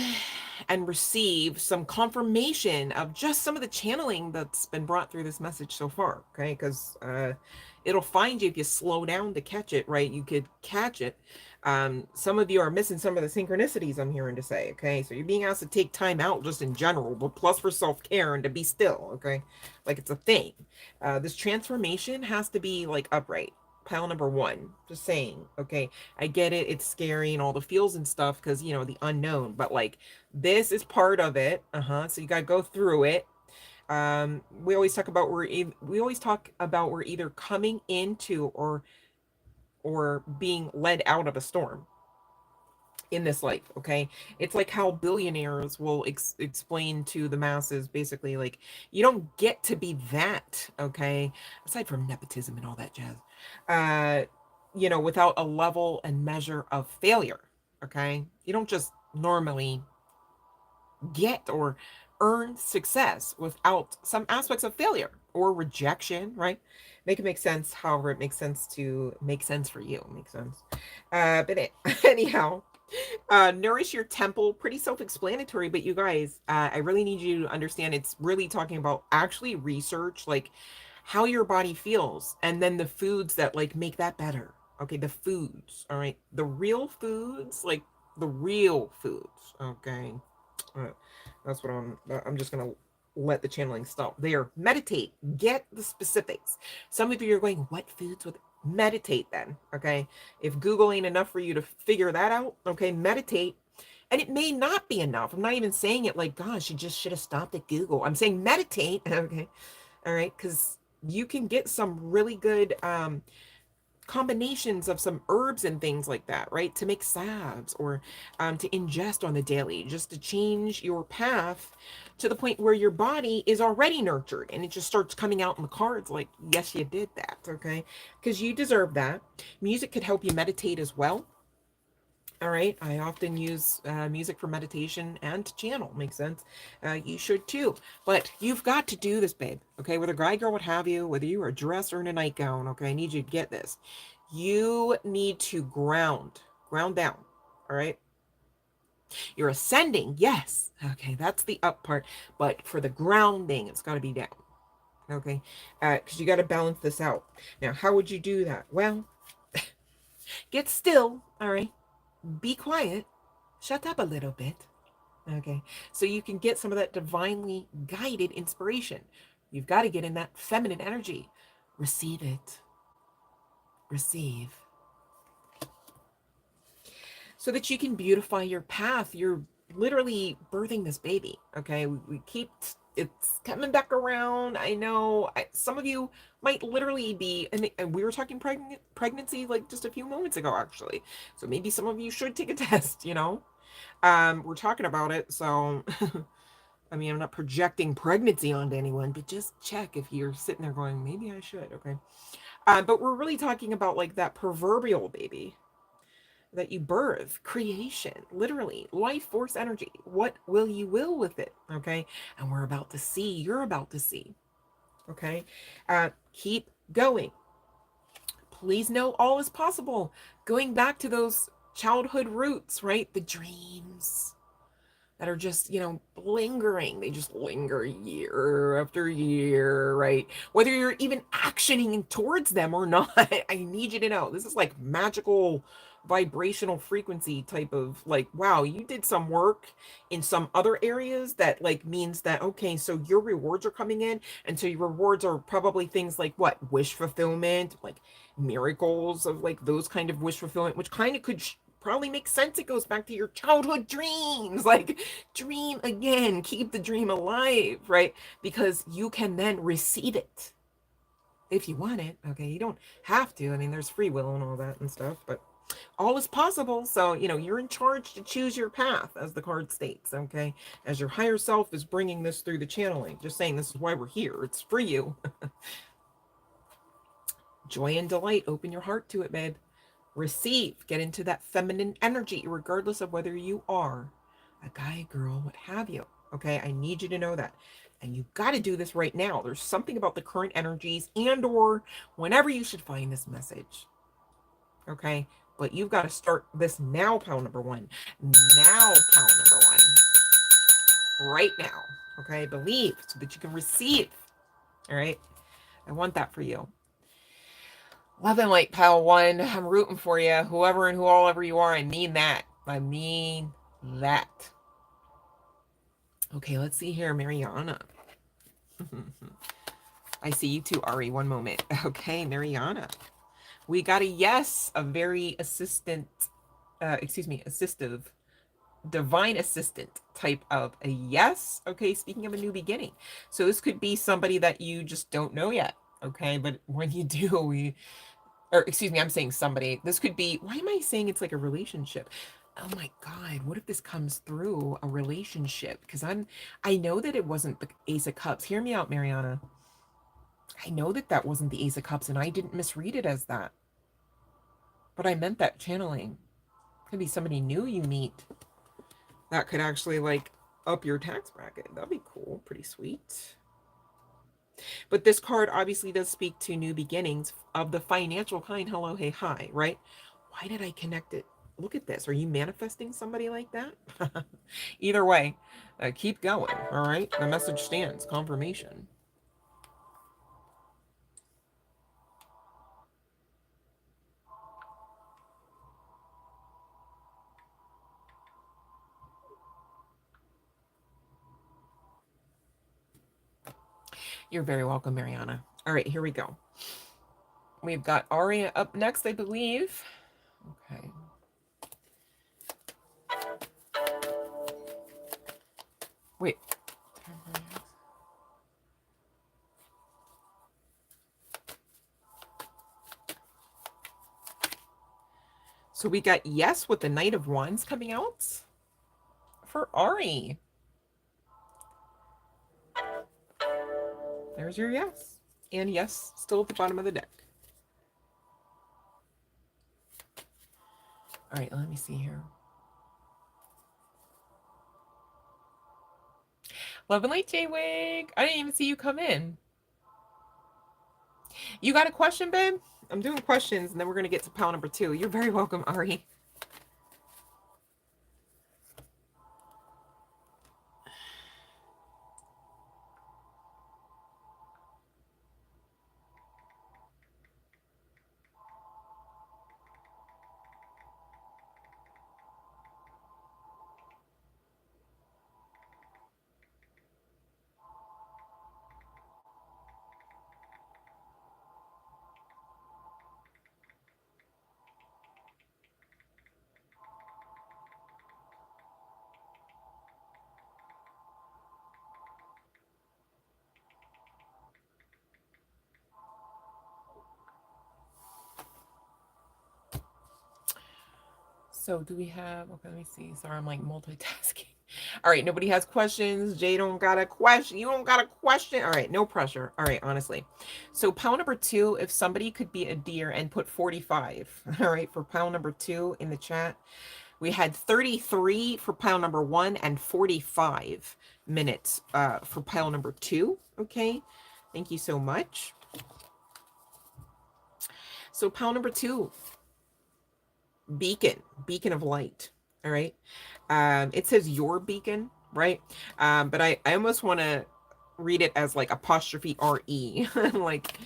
S1: and receive some confirmation of just some of the channeling that's been brought through this message so far, okay? Because it'll find you if you slow down to catch it, right? You could catch it. Some of you are missing some of the synchronicities, I'm hearing to say, okay? So you're being asked to take time out just in general, but plus for self-care and to be still, okay? Like it's a thing. This transformation has to be like upright. Pile number 1, just saying, okay? I get it, it's scary and all the feels and stuff, because you know the unknown, but like this is part of it. So you got to go through it. We always talk about we're either coming into or being led out of a storm in this life, okay? It's like how billionaires will explain to the masses, basically, like, you don't get to be that, okay? Aside from nepotism and all that jazz, you know, without a level and measure of failure, okay? You don't just normally get or earn success without some aspects of failure or rejection, right? Make it make sense, however it makes sense to make sense for you. Makes sense. Anyhow, nourish your temple, pretty self-explanatory, but you guys, I really need you to understand it's really talking about actually research, like how your body feels, and then the foods that like make that better. Okay, the foods, all right, the real foods, like the real foods, okay. That's what I'm just gonna let the channeling stop there. Meditate, get the specifics. Some of you are going, what foods would meditate then? Okay, if Google ain't enough for you to figure that out, okay, meditate. And it may not be enough. I'm not even saying it like, gosh, you just should have stopped at Google. I'm saying meditate, okay, all right, because you can get some really good combinations of some herbs and things like that, right? To make salves or to ingest on the daily, just to change your path to the point where your body is already nurtured and it just starts coming out in the cards like, yes, you did that, okay? Because you deserve that. Music could help you meditate as well. All right, I often use music for meditation and to channel. Makes sense. You should too. But you've got to do this, babe. Okay, whether guy, girl, what have you, whether you are dressed or in a nightgown. Okay, I need you to get this. You need to ground down. All right. You're ascending, yes. Okay, that's the up part. But for the grounding, it's got to be down. Okay, because you got to balance this out. Now, how would you do that? Well, get still. All right. Be quiet, shut up a little bit, okay? So you can get some of that divinely guided inspiration. You've got to get in that feminine energy. Receive it. Receive. So that you can beautify your path. You're literally birthing this baby, okay? We keep, it's coming back around. I know some of you might literally be, and we were talking pregnancy like just a few moments ago, actually. So maybe some of you should take a test, you know? We're talking about it, so I mean, I'm not projecting pregnancy onto anyone, but just check if you're sitting there going, maybe I should, okay? But we're really talking about like that proverbial baby that you birth, creation, literally, life force energy. What will you will with it, okay? And we're about to see, you're about to see, okay? Keep going. Please know all is possible. Going back to those childhood roots, right? The dreams that are just, lingering. They just linger year after year, right? Whether you're even actioning towards them or not, I need you to know this is like magical vibrational frequency type of like, wow, you did some work in some other areas that like means that, okay, so your rewards are coming in. And so your rewards are probably things like what? Wish fulfillment, like miracles of like those kind of wish fulfillment, which kind of could probably makes sense. It goes back to your childhood dreams. Like, dream again, keep the dream alive, right? Because you can then receive it if you want it. Okay, you don't have to. I mean, there's free will and all that and stuff, but all is possible. So, you're in charge to choose your path, as the card states. Okay, as your higher self is bringing this through the channeling, just saying this is why we're here. It's for you. Joy and delight. Open your heart to it, babe. Receive, get into that feminine energy, regardless of whether you are a guy, girl, what have you. Okay, I need you to know that. And you got to do this right now. There's something about the current energies and or whenever you should find this message. Okay, but you've got to start this now, pal number one. Now, pal number one. Right now. Okay, believe so that you can receive. All right, I want that for you. Love and light, pal one. I'm rooting for you. Whoever and who all ever you are, I mean that. I mean that. Okay, let's see here, Mariana. I see you too, Ari. One moment. Okay, Mariana. We got a yes, a very assistive, divine assistant type of a yes. Okay, speaking of a new beginning. So this could be somebody that you just don't know yet. Okay, but when you do, or excuse me, I'm saying somebody. This could be, why am I saying it's like a relationship? Oh my God, what if this comes through a relationship? Because I know that it wasn't the Ace of Cups. Hear me out, Mariana. I know that that wasn't the Ace of Cups, and I didn't misread it as that. But I meant that channeling. Could be somebody new you meet that could actually like up your tax bracket. That'd be cool. Pretty sweet. But this card obviously does speak to new beginnings of the financial kind. Hello, hey, hi, right? Why did I connect it? Look at this. Are you manifesting somebody like that? Either way, keep going, all right? The message stands. Confirmation. You're very welcome, Mariana. All right, here we go. We've got Aria up next, I believe. Okay. Wait. So we got yes with the Knight of Wands coming out for Ari. There's your yes. And yes, still at the bottom of the deck. All right, let me see here. Love and light, J-Wig. I didn't even see you come in. You got a question, babe? I'm doing questions, and then we're going to get to pile number 2. You're very welcome, Ari. So do we have, okay, let me see. Sorry, I'm like multitasking. All right, nobody has questions. Jay don't got a question. You don't got a question. All right, no pressure. All right, honestly. So pile number 2, if somebody could be a deer and put 45, all right, for pile number 2 in the chat. We had 33 for pile number 1 and 45 minutes for pile number 2. Okay, thank you so much. So pile number 2, beacon of light. All right, it says your beacon, right? But I almost want to read it as like apostrophe re, like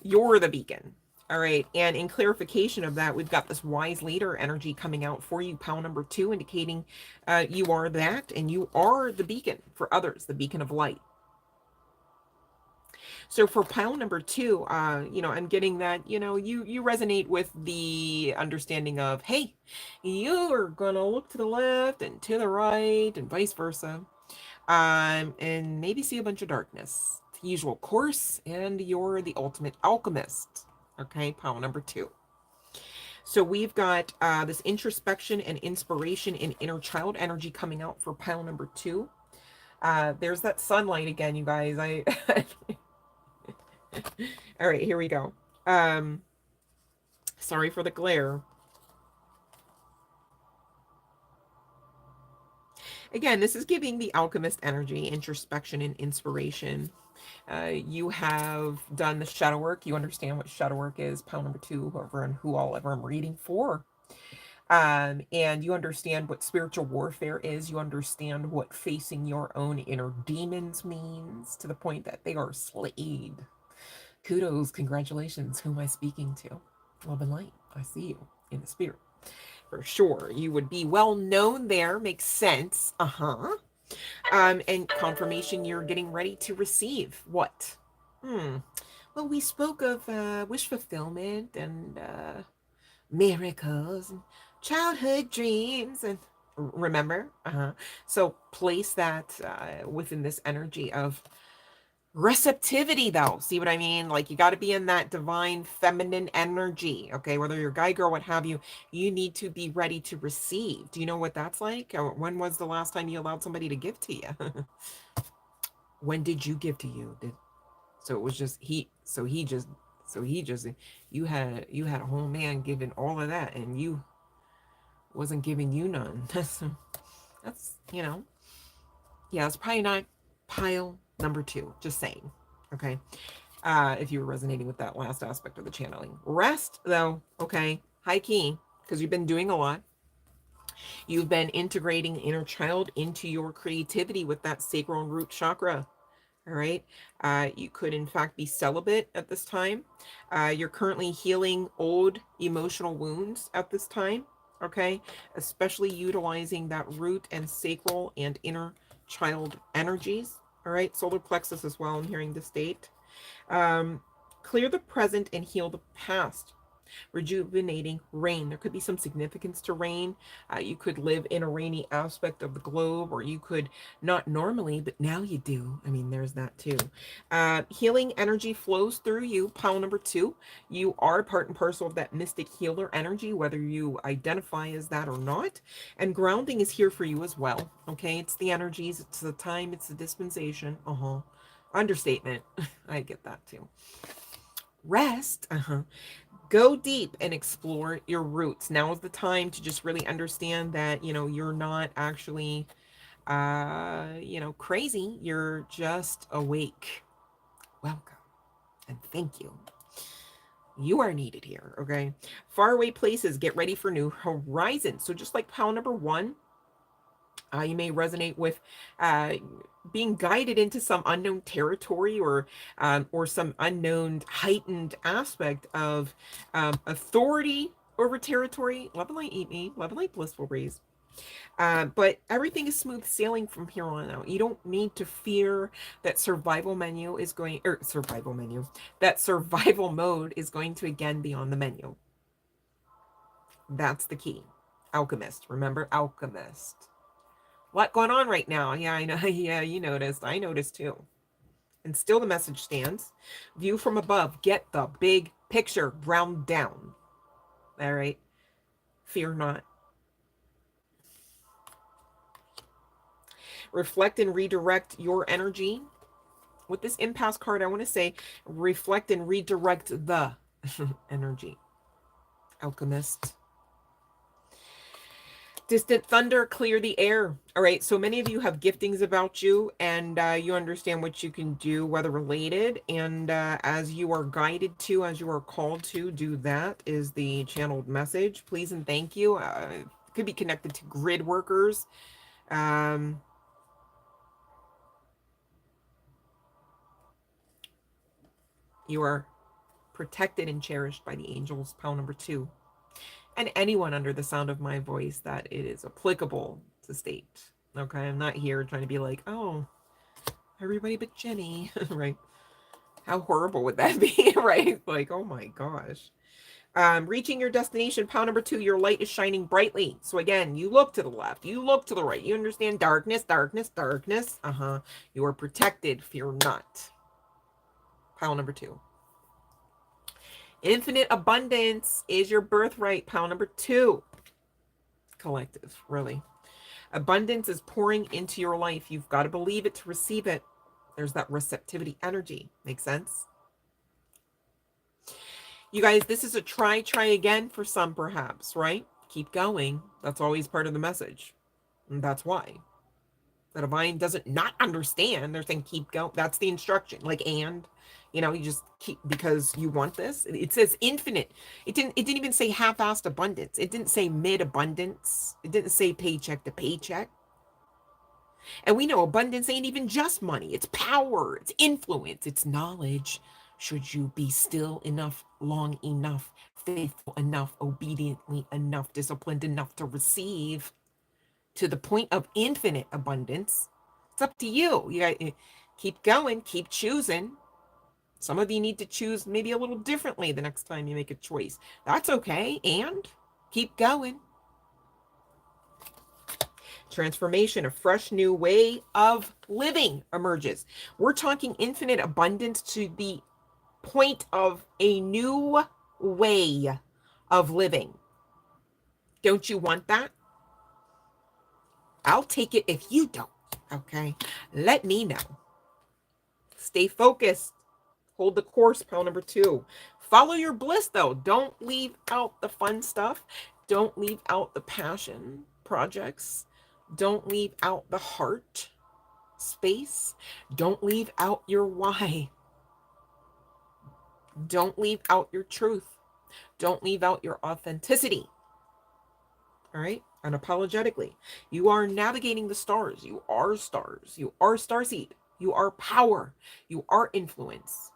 S1: you're the beacon. All right, and in clarification of that, we've got this wise leader energy coming out for you, pile number 2, indicating you are that, and you are the beacon for others, the beacon of light. So for pile number 2, I'm getting that, you resonate with the understanding of, hey, you're gonna look to the left and to the right and vice versa, and maybe see a bunch of darkness. The usual course, and you're the ultimate alchemist. Okay, pile number 2. So we've got this introspection and inspiration and inner child energy coming out for pile number 2. There's that sunlight again, you guys. All right, here we go. Sorry for the glare. Again, this is giving the alchemist energy, introspection, and inspiration. You have done the shadow work. You understand what shadow work is, pile number 2, whoever and who all ever I'm reading for. And you understand what spiritual warfare is. You understand what facing your own inner demons means, to the point that they are slayed. Kudos, congratulations. Who am I speaking to? Love and light. I see you in the spirit. For sure. You would be well known there. Makes sense. And confirmation you're getting ready to receive. What? Well, we spoke of wish fulfillment and miracles and childhood dreams, and remember? So place that within this energy of receptivity, though. See what I mean? Like, you got to be in that divine feminine energy. Okay, whether you're guy, girl, what have you, you need to be ready to receive. Do you know what that's like? Or when was the last time you allowed somebody to give to you? When did you give to you? So it was just you had a whole man giving all of that, and you wasn't giving you none. That's yeah, it's probably not pile number 2. Just saying. Okay. If you were resonating with that last aspect of the channeling. Rest, though, okay, high key, because you've been doing a lot. You've been integrating inner child into your creativity with that sacral and root chakra. All right. You could, in fact, be celibate at this time. You're currently healing old emotional wounds at this time. Okay. Especially utilizing that root and sacral and inner child energies. All right. Solar plexus as well. I'm hearing the state. Clear the present and heal the past. Rejuvenating rain. There could be some significance to rain. You could live in a rainy aspect of the globe, or you could not normally, but now you do. I mean, there's that too. Healing energy flows through you. Pile number 2. You are part and parcel of that mystic healer energy, whether you identify as that or not. And grounding is here for you as well. Okay, it's the energies, it's the time, it's the dispensation. Understatement. I get that too. Rest. Go deep and explore your roots. Now is the time to just really understand that, you're not actually, crazy. You're just awake. Welcome and thank you. You are needed here, okay? Faraway places, get ready for new horizons. So just like pile number 1, you may resonate with being guided into some unknown territory, or some unknown heightened aspect of authority over territory. Love and light, eat me. Love and light, blissful breeze. But everything is smooth sailing from here on out. You don't need to fear that survival mode is going to again be on the menu. That's the key. Alchemist. Remember, alchemist. A lot going on right now. Yeah, I know. Yeah, you noticed. I noticed too. And still the message stands. View from above. Get the big picture. Ground down. All right. Fear not. Reflect and redirect your energy. With this impasse card, I want to say reflect and redirect the energy. Alchemist. Distant thunder, clear the air. All right, so many of you have giftings about you, and you understand what you can do, weather related, and as you are guided to, as you are called to do that, is the channeled message. Please and thank you. It could be connected to grid workers. You are protected and cherished by the angels, pile number 2. And anyone under the sound of my voice that it is applicable to state. Okay, I'm not here trying to be like, oh, everybody but Jenny, right? How horrible would that be, right? Like, oh my gosh. Reaching your destination, pile number 2, your light is shining brightly. So again, you look to the left, you look to the right, you understand darkness, darkness, darkness. You are protected, fear not. Pile number 2. Infinite abundance is your birthright, pile number 2. Collective, really. Abundance is pouring into your life. You've got to believe it to receive it. There's that receptivity energy. Make sense? You guys, this is a try again for some perhaps, right? Keep going. That's always part of the message. And that's why. The divine doesn't not understand. They're saying keep going. That's the instruction. Like, and, you just keep, because you want this. It says infinite. It didn't even say half-assed abundance. It didn't say mid-abundance. It didn't say paycheck to paycheck. And we know abundance ain't even just money. It's power, it's influence, it's knowledge. Should you be still enough, long enough, faithful enough, obediently enough, disciplined enough to receive to the point of infinite abundance? It's up to you. You got to keep going, keep choosing. Some of you need to choose maybe a little differently the next time you make a choice. That's okay. And keep going. Transformation, a fresh new way of living emerges. We're talking infinite abundance to the point of a new way of living. Don't you want that? I'll take it if you don't. Okay. Let me know. Stay focused. Hold the course, pile number 2. Follow your bliss, though. Don't leave out the fun stuff. Don't leave out the passion projects. Don't leave out the heart space. Don't leave out your why. Don't leave out your truth. Don't leave out your authenticity. All right? Unapologetically. You are navigating the stars. You are stars. You are starseed. You are power. You are influence.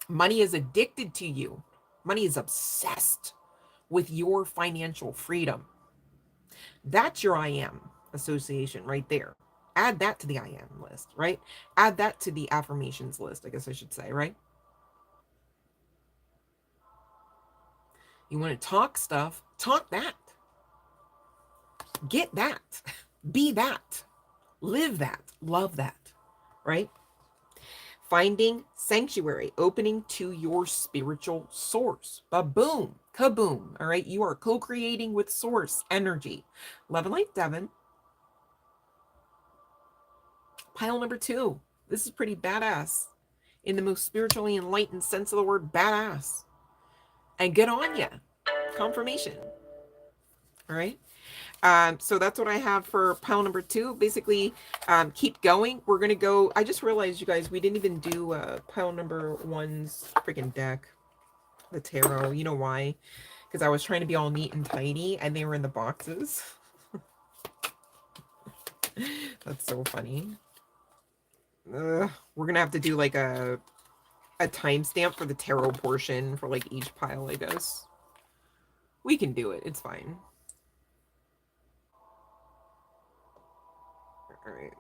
S1: Money is addicted to you. Money is obsessed with your financial freedom. That's your I am association right there. Add that to the I am list, right? Add that to the affirmations list, I guess I should say, right? You want to talk stuff, talk that. Get that. Be that. Live that. Love that, right? Finding sanctuary, opening to your spiritual source. Ba-boom, kaboom, all right? You are co-creating with source energy. Love and light, Devin. Pile number 2. This is pretty badass. In the most spiritually enlightened sense of the word, badass. And good on ya. Confirmation. All right. So that's what I have for pile number 2. Basically, keep going. We're going to go. I just realized, you guys, we didn't even do pile number 1's freaking deck, the tarot. You know why? Because I was trying to be all neat and tidy, and they were in the boxes. That's so funny. We're going to have to do like a timestamp for the tarot portion for like each pile, I guess. We can do it. It's fine. All right.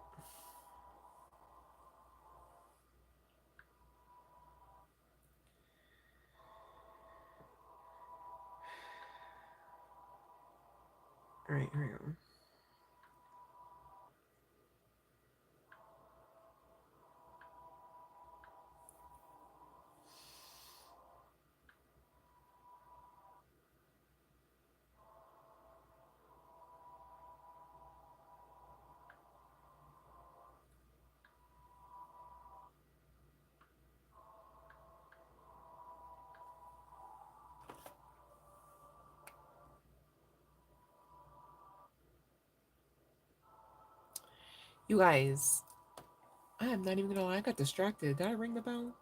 S1: All right, here we go. You guys, I am not even gonna lie, I got distracted. Did I ring the bell?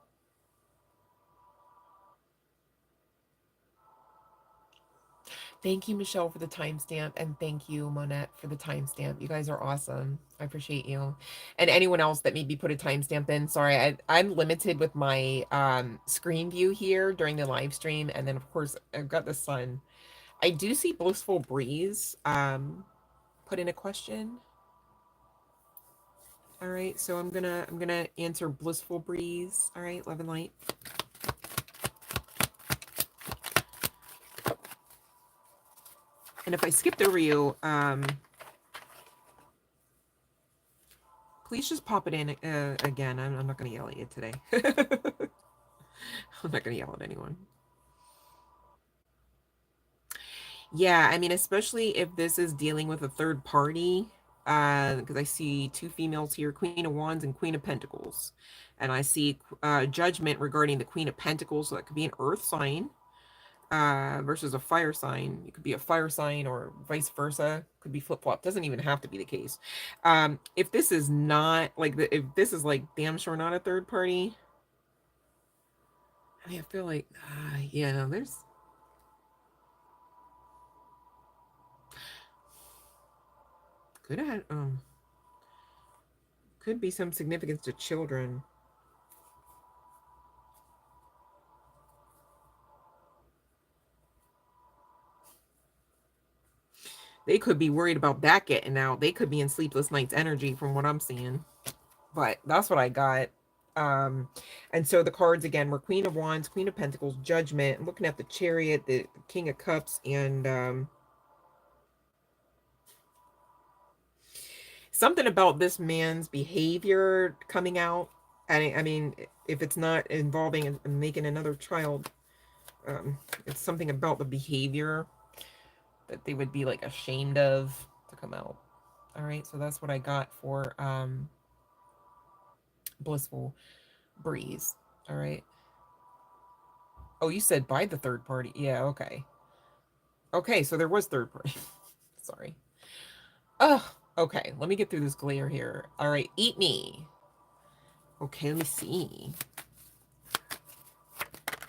S1: Thank you, Michelle, for the timestamp, and thank you, Monette, for the timestamp. You guys are awesome. I appreciate you. And anyone else that maybe put a timestamp in. Sorry, I'm limited with my screen view here during the live stream, and then of course I've got the sun. I do see Blissful Breeze put in a question. All right, so I'm gonna answer Blissful Breeze. All right, love and light. And if I skipped over you, please just pop it in again. I'm not gonna yell at you today. I'm not gonna yell at anyone. Yeah, I mean, especially if this is dealing with a third party, because I see two females here, Queen of Wands and Queen of Pentacles. And I see judgment regarding the Queen of Pentacles, so that could be an earth sign versus a fire sign. It could be a fire sign or vice versa. Could be flip-flop. Doesn't even have to be the case. If this is not, like, if this is, like, damn sure not a third party, I feel like, yeah, no, there's... Could be some significance to children. They could be worried about that getting out. They could be in sleepless nights energy from what I'm seeing. But that's what I got. And so the cards again were Queen of Wands, Queen of Pentacles, Judgment. I'm looking at the Chariot, the King of Cups, and something about this man's behavior coming out. And I mean, if it's not involving making another child, it's something about the behavior that they would be like ashamed of to come out. All right, so that's what I got for Blissful Breeze. All right. Oh, you said by the third party. Yeah, okay. Okay, so there was third party. Sorry. Oh, okay. Let me get through this glare here. All right, eat me. Okay, let me see.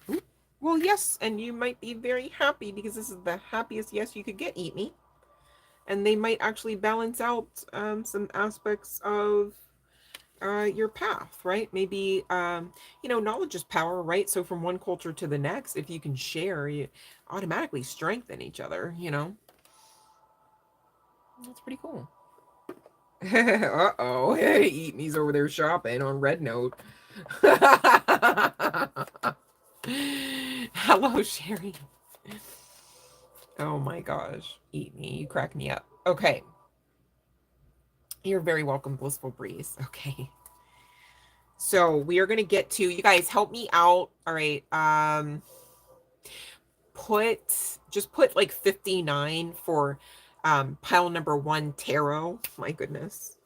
S1: Ooh. Well, yes, and you might be very happy because this is the happiest yes you could get, eat me. And they might actually balance out some aspects of your path, right? Maybe knowledge is power, right? So from one culture to the next, if you can share, you automatically strengthen each other, that's pretty cool. Uh-oh. Hey, eat me's over there shopping on Red Note. Hello, Sherry. Oh my gosh, eat me, you crack me up. Okay, you're very welcome, Blissful Breeze. Okay, so we are gonna get to, you guys help me out. All right, just put like 59 for pile number 1 tarot. My goodness,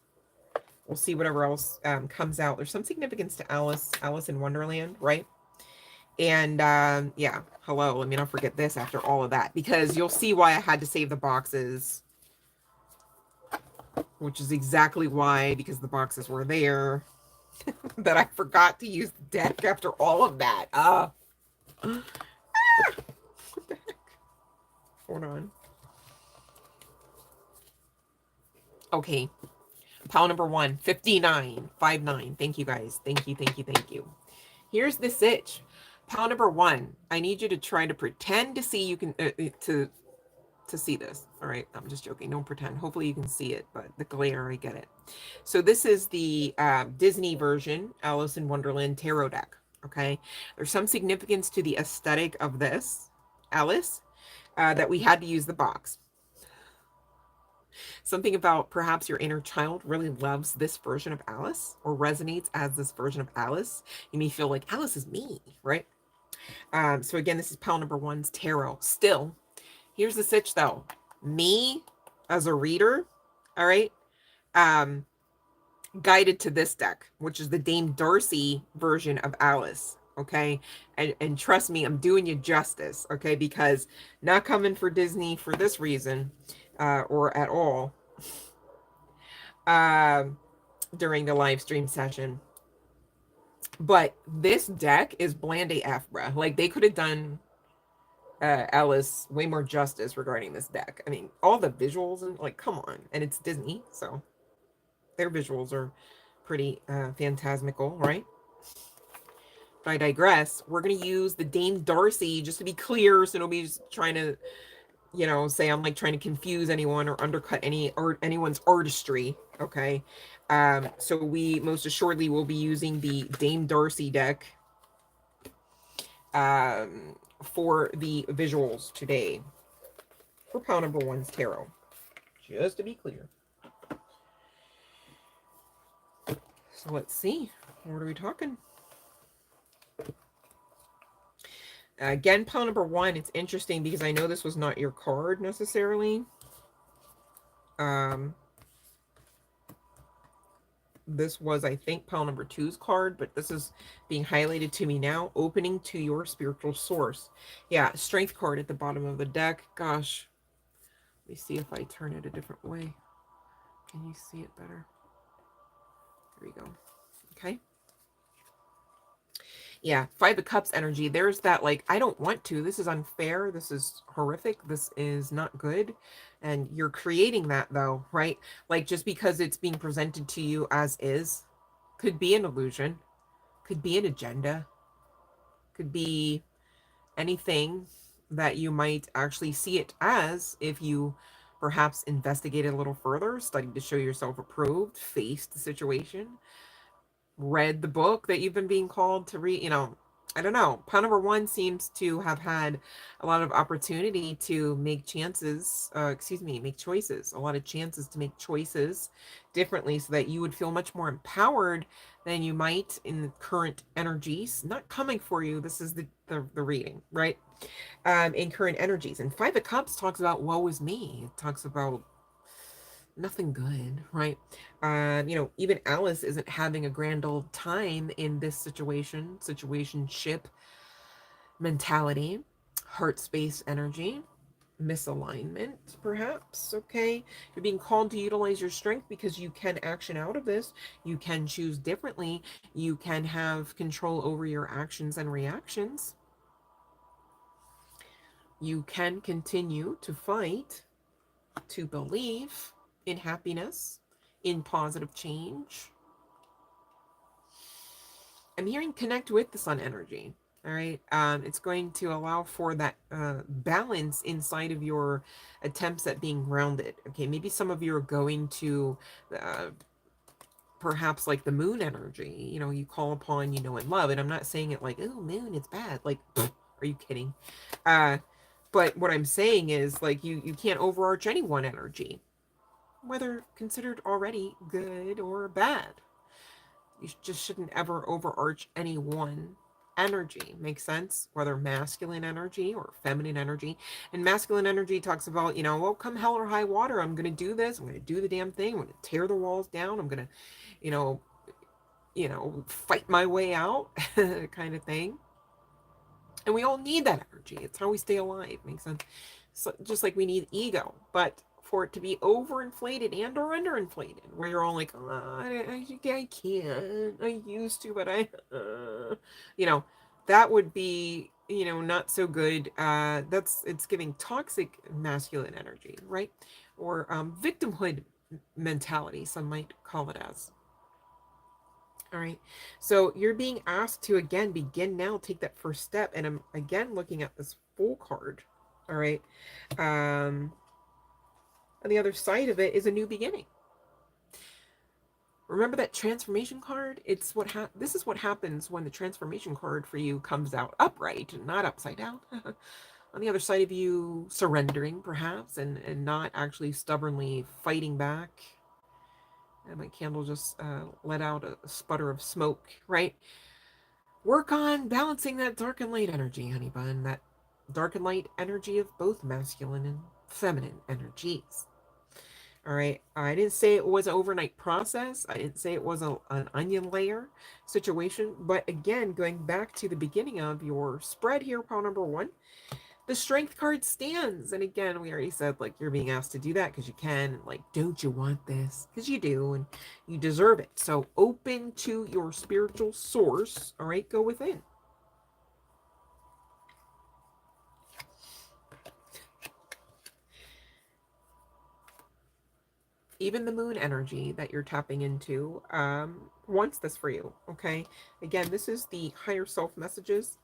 S1: we'll see whatever else comes out. There's some significance to Alice in Wonderland, right? And yeah, hello, let me not forget this after all of that, because you'll see why I had to save the boxes, which is exactly why, because the boxes were there, that I forgot to use the deck after all of that. What the heck? Hold on. Okay, pile number 1, 59, 59. Thank you guys. Thank you, thank you, thank you. Here's the sitch. Pile number 1. I need you to try to pretend to see you can to see this. All right, I'm just joking. Don't pretend. Hopefully you can see it, but the glare, I get it. So this is the Disney version, Alice in Wonderland tarot deck. Okay, there's some significance to the aesthetic of this Alice that we had to use the box. Something about perhaps your inner child really loves this version of Alice or resonates as this version of Alice. You may feel like Alice is me, right? So again, this is pile number 1's tarot. Still, here's the sitch though. Me as a reader, all right, guided to this deck, which is the Dame Darcy version of Alice. Okay, and trust me, I'm doing you justice. Okay, because not coming for Disney for this reason, or at all. during the live stream session. But this deck is bland AF, bruh. Like, they could have done Alice way more justice regarding this deck. I mean, all the visuals and like, come on, and it's Disney, so their visuals are pretty phantasmical, right? But I digress. We're gonna use the Dame Darcy just to be clear, so nobody's trying to, you know, say I'm like trying to confuse anyone or undercut anyone's artistry. Okay, so we most assuredly will be using the Dame Darcy deck for the visuals today for pile number one's tarot. Just to be clear. So let's see. What are we talking? Again, pile number one, it's interesting because I know this was not your card necessarily. This was, I think, pile number two's card, but this is being highlighted to me now. Opening to your spiritual source. Yeah, strength card at the bottom of the deck. Gosh. Let me see if I turn it a different way. Can you see it better? There we go. Okay. Yeah, Five of Cups energy. There's that, like, I don't want to. This is unfair. This is horrific. This is not good. And you're creating that, though, right? Like, just because it's being presented to you as is, could be an illusion, could be an agenda, could be anything that you might actually see it as if you perhaps investigated a little further, studied to show yourself approved, faced the situation, read the book that you've been being called to read. You know, I don't know. Pile number one seems to have had a lot of opportunity to make make choices, a lot of chances to make choices differently so that you would feel much more empowered than you might in the current energies. Not coming for you. This is the reading, right? In current energies. And Five of Cups talks about woe is me. It talks about nothing good, right? You know, even Alice isn't having a grand old time in this situationship mentality, heart space energy, misalignment, perhaps. Okay, you're being called to utilize your strength because you can action out of this. You can choose differently. You can have control over your actions and reactions. You can continue to fight, to believe in happiness, in positive change. I'm hearing connect with the sun energy. All right. It's going to allow for that balance inside of your attempts at being grounded. Okay. Maybe some of you are going to perhaps like the moon energy. You know, you call upon, you know, and love. And I'm not saying it like, oh, moon, it's bad. Like, are you kidding? But what I'm saying is like you can't overarch any one energy, whether considered already good or bad. You just shouldn't ever overarch any one energy. Makes sense? Whether masculine energy or feminine energy. And masculine energy talks about, you know, well, come hell or high water, I'm going to do this. I'm going to do the damn thing. I'm going to tear the walls down. I'm going to, you know, fight my way out kind of thing. And we all need that energy. It's how we stay alive. Makes sense? So, just like we need ego. But for it to be overinflated and or underinflated, where you're all like, oh, I can't. I used to, but you know, that would be, you know, not so good. It's giving toxic masculine energy, right? Or victimhood mentality, some might call it as. All right. So you're being asked to, again, begin now, take that first step. And I'm, again, looking at this Fool card. All right. On the other side of it is a new beginning. Remember that transformation card? It's this is what happens when the transformation card for you comes out upright and not upside down. On the other side of you surrendering, perhaps, and not actually stubbornly fighting back. And my candle just let out a sputter of smoke, right? Work on balancing that dark and light energy, honey bun. That dark and light energy of both masculine and feminine energies. All right. I didn't say it was an overnight process. I didn't say it was an onion layer situation. But again, going back to the beginning of your spread here, pile number one, The strength card stands. And again, we already said, like, you're being asked to do that because you can. Like, don't you want this? Because you do, and you deserve it. So open to your spiritual source. All right, go within. Even the moon energy that you're tapping into wants this for you. Okay, again, this is the higher self messages.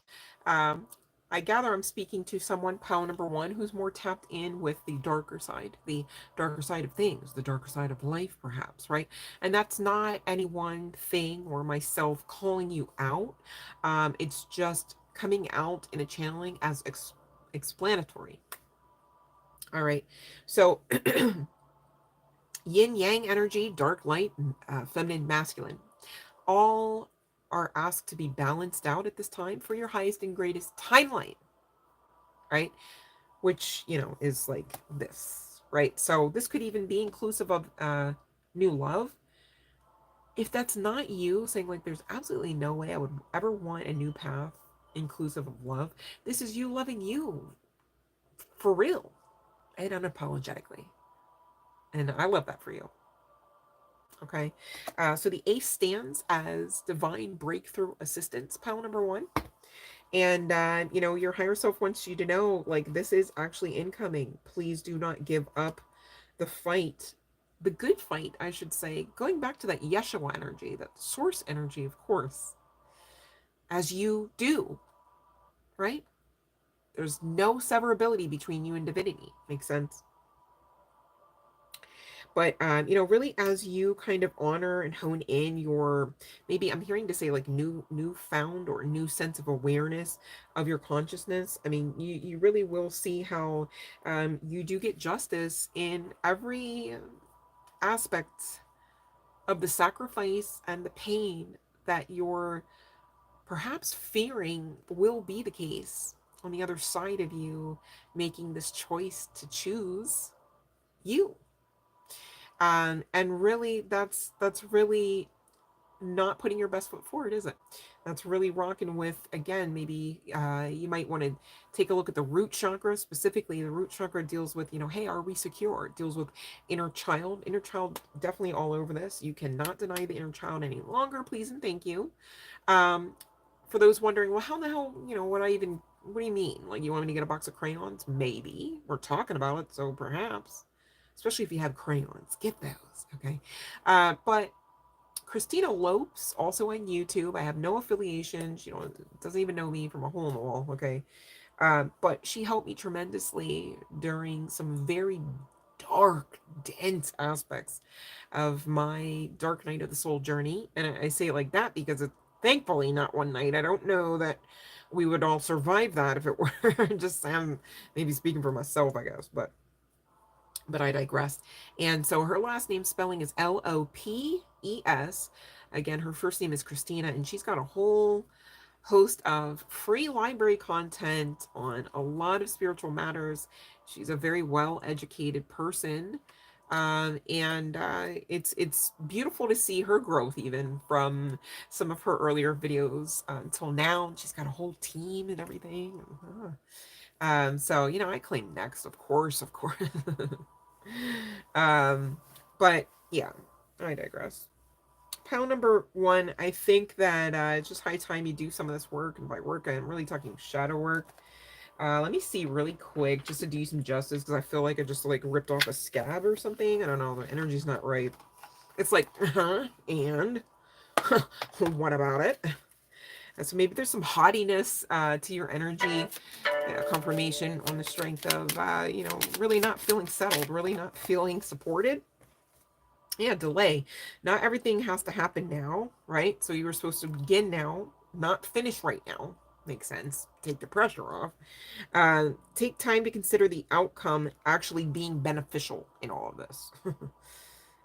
S1: I gather I'm speaking to someone, pile number one, who's more tapped in with the darker side of things, the darker side of life, perhaps, right? And that's not any one thing or myself calling you out. It's just coming out in a channeling as explanatory. All right, so yin yang energy, dark light, feminine masculine, all are asked to be balanced out at this time for your highest and greatest timeline, right? Which, is like this, right? So this could even be inclusive of new love. If that's not you, saying like there's absolutely no way I would ever want a new path inclusive of love, this is you loving you for real and unapologetically. And I love that for you. Okay. So the ace stands as divine breakthrough assistance, pile number one. And, your higher self wants you to know, like, this is actually incoming. Please do not give up the fight, the good fight, I should say. Going back to that Yeshua energy, that source energy, of course, as you do, right? There's no severability between you and divinity. Makes sense? But really, as you kind of honor and hone in your, maybe I'm hearing to say like newfound or new sense of awareness of your consciousness. I mean, you really will see how you do get justice in every aspect of the sacrifice and the pain that you're perhaps fearing will be the case on the other side of you making this choice to choose you. And really, that's really not putting your best foot forward, is it? That's really rocking with, again, maybe you might want to take a look at the root chakra. Specifically, the root chakra deals with, hey, are we secure? It deals with inner child. Inner child, definitely all over this. You cannot deny the inner child any longer, please and thank you. For those wondering, well, how the hell, what do you mean? Like, you want me to get a box of crayons? Maybe. We're talking about it, so perhaps. Especially if you have crayons, get those, okay? But Christina Lopes, also on YouTube. I have no affiliation. She doesn't even know me from a hole in the wall, okay? But she helped me tremendously during some very dark, dense aspects of my dark night of the soul journey. And I say it like that because it's thankfully not one night. I don't know that we would all survive that if it were just I'm maybe speaking for myself, I guess, but I digress. And so her last name spelling is Lopes. Again, her first name is Christina, and she's got a whole host of free library content on a lot of spiritual matters. She's a very well educated person. And it's beautiful to see her growth even from some of her earlier videos until now. She's got a whole team and everything. So I claim next, of course. But yeah, I digress. Pile number one, I think that it's just high time you do some of this work, and by work I'm really talking shadow work. Let me see really quick just to do some justice, because I feel like I just like ripped off a scab or something. I don't know, the energy's not right. It's like, and what about it? And so maybe there's some haughtiness to your energy, confirmation on the strength of, really not feeling settled, really not feeling supported. Yeah, delay. Not everything has to happen now, right? So you were supposed to begin now, not finish right now. Makes sense. Take the pressure off. Take time to consider the outcome actually being beneficial in all of this.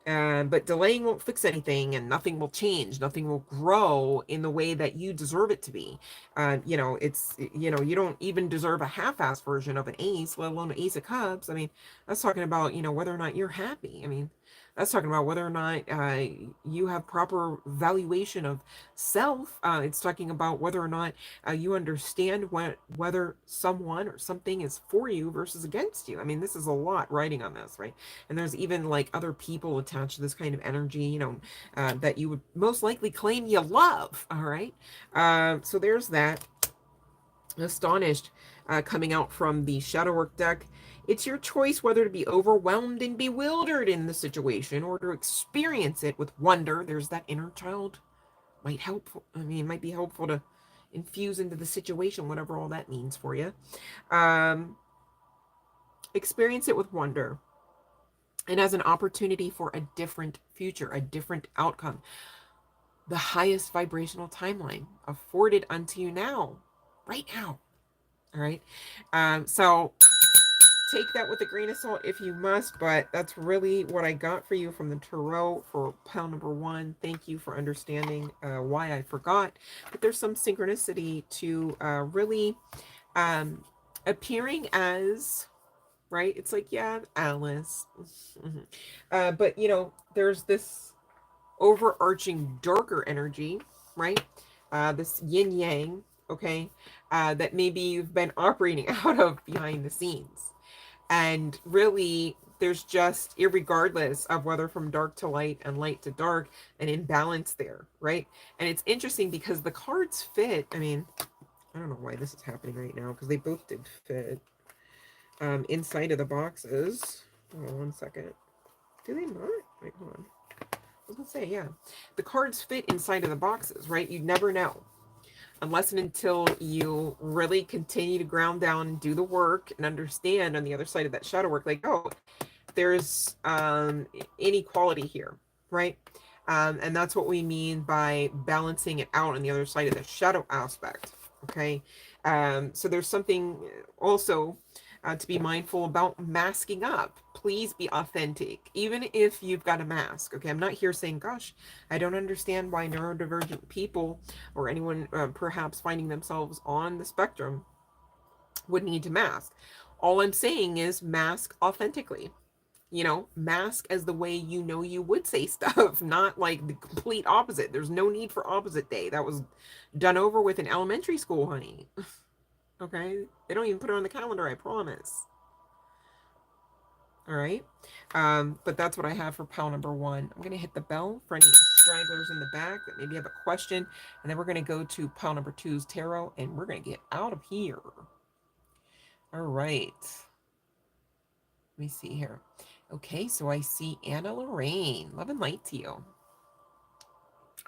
S1: But delaying won't fix anything, and nothing will change. Nothing will grow in the way that you deserve it to be. You don't even deserve a half-ass version of an ace, let alone an ace of cups. I mean, that's talking about, whether or not you're happy. I mean, That's talking about whether or not you have proper valuation of self. It's talking about whether or not you understand whether someone or something is for you versus against you. I mean, this is a lot writing on this, right? And there's even like other people attached to this kind of energy, you know, that you would most likely claim you love. All right. So there's that. Astonished, coming out from the shadow work deck. It's your choice whether to be overwhelmed and bewildered in the situation or to experience it with wonder. There's that inner child. Might help. I mean, it might be helpful to infuse into the situation, whatever all that means for you. Experience it with wonder and as an opportunity for a different future, a different outcome. The highest vibrational timeline afforded unto you now, right now. All right. So take that with a grain of salt if you must, but that's really what I got for you from the tarot for pile number 1. Thank you for understanding why I forgot. But there's some synchronicity to really appearing as, right? It's like, yeah, Alice. But, you know, there's this overarching darker energy, right? This yin yang, okay, that maybe you've been operating out of behind the scenes. And really, there's just, irregardless of whether from dark to light and light to dark, an imbalance there, right? And it's interesting because the cards fit. I mean, I don't know why this is happening right now because they both did fit inside of the boxes. Hold on 1 second. Do they not? Wait, hold on. I was gonna say, yeah, the cards fit inside of the boxes, right? You never know unless and until you really continue to ground down and do the work and understand on the other side of that shadow work, like, oh, there's inequality here, right? And that's what we mean by balancing it out on the other side of the shadow aspect, okay? So there's something also to be mindful about masking up. Please be authentic, even if you've got a mask. Okay, I'm not here saying, gosh, I don't understand why neurodivergent people or anyone perhaps finding themselves on the spectrum would need to mask. All I'm saying is mask authentically. You know, mask as the way you know you would say stuff, not like the complete opposite. There's no need for opposite day. That was done over with in elementary school, honey. Okay, they don't even put it on the calendar, I promise. All right, but that's what I have for pile number 1. I'm gonna hit the bell for any stragglers in the back that maybe have a question, and then we're gonna go to pile number 2's tarot, and we're gonna get out of here. All right, let me see here. Okay, so I see Anna Lorraine. Love and light to you.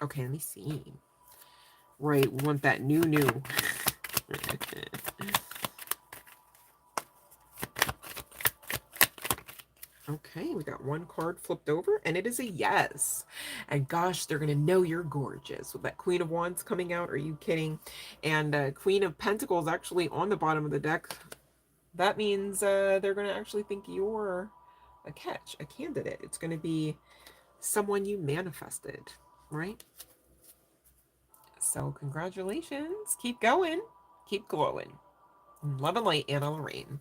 S1: Okay, let me see. Right, we want that new. Okay, we got 1 card flipped over, and it is a yes. And gosh, they're going to know you're gorgeous. With that Queen of Wands coming out, are you kidding? And Queen of Pentacles actually on the bottom of the deck. That means they're going to actually think you're a catch, a candidate. It's going to be someone you manifested, right? So congratulations. Keep going. Keep glowing. Love and light, Anna Lorraine.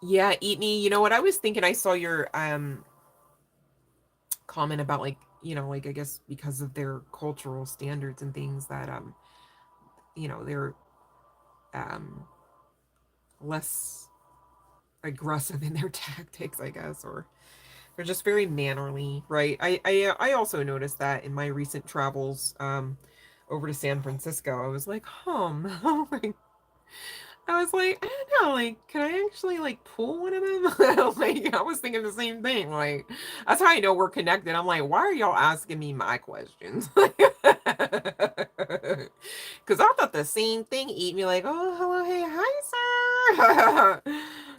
S1: Yeah, Eat Me. You know what? I was thinking I saw your comment about, like, you know, like, I guess because of their cultural standards and things that you know, they're less aggressive in their tactics, I guess, or they're just very mannerly, right? I also noticed that in my recent travels over to San Francisco. I was like, oh my, I was like, I don't know, like, can I actually like pull one of them? Like, I was thinking the same thing. Like, that's how I know we're connected. I'm like, why are y'all asking me my questions? Because I thought the same thing. Eat Me, like, oh, hello, hey, hi, sir.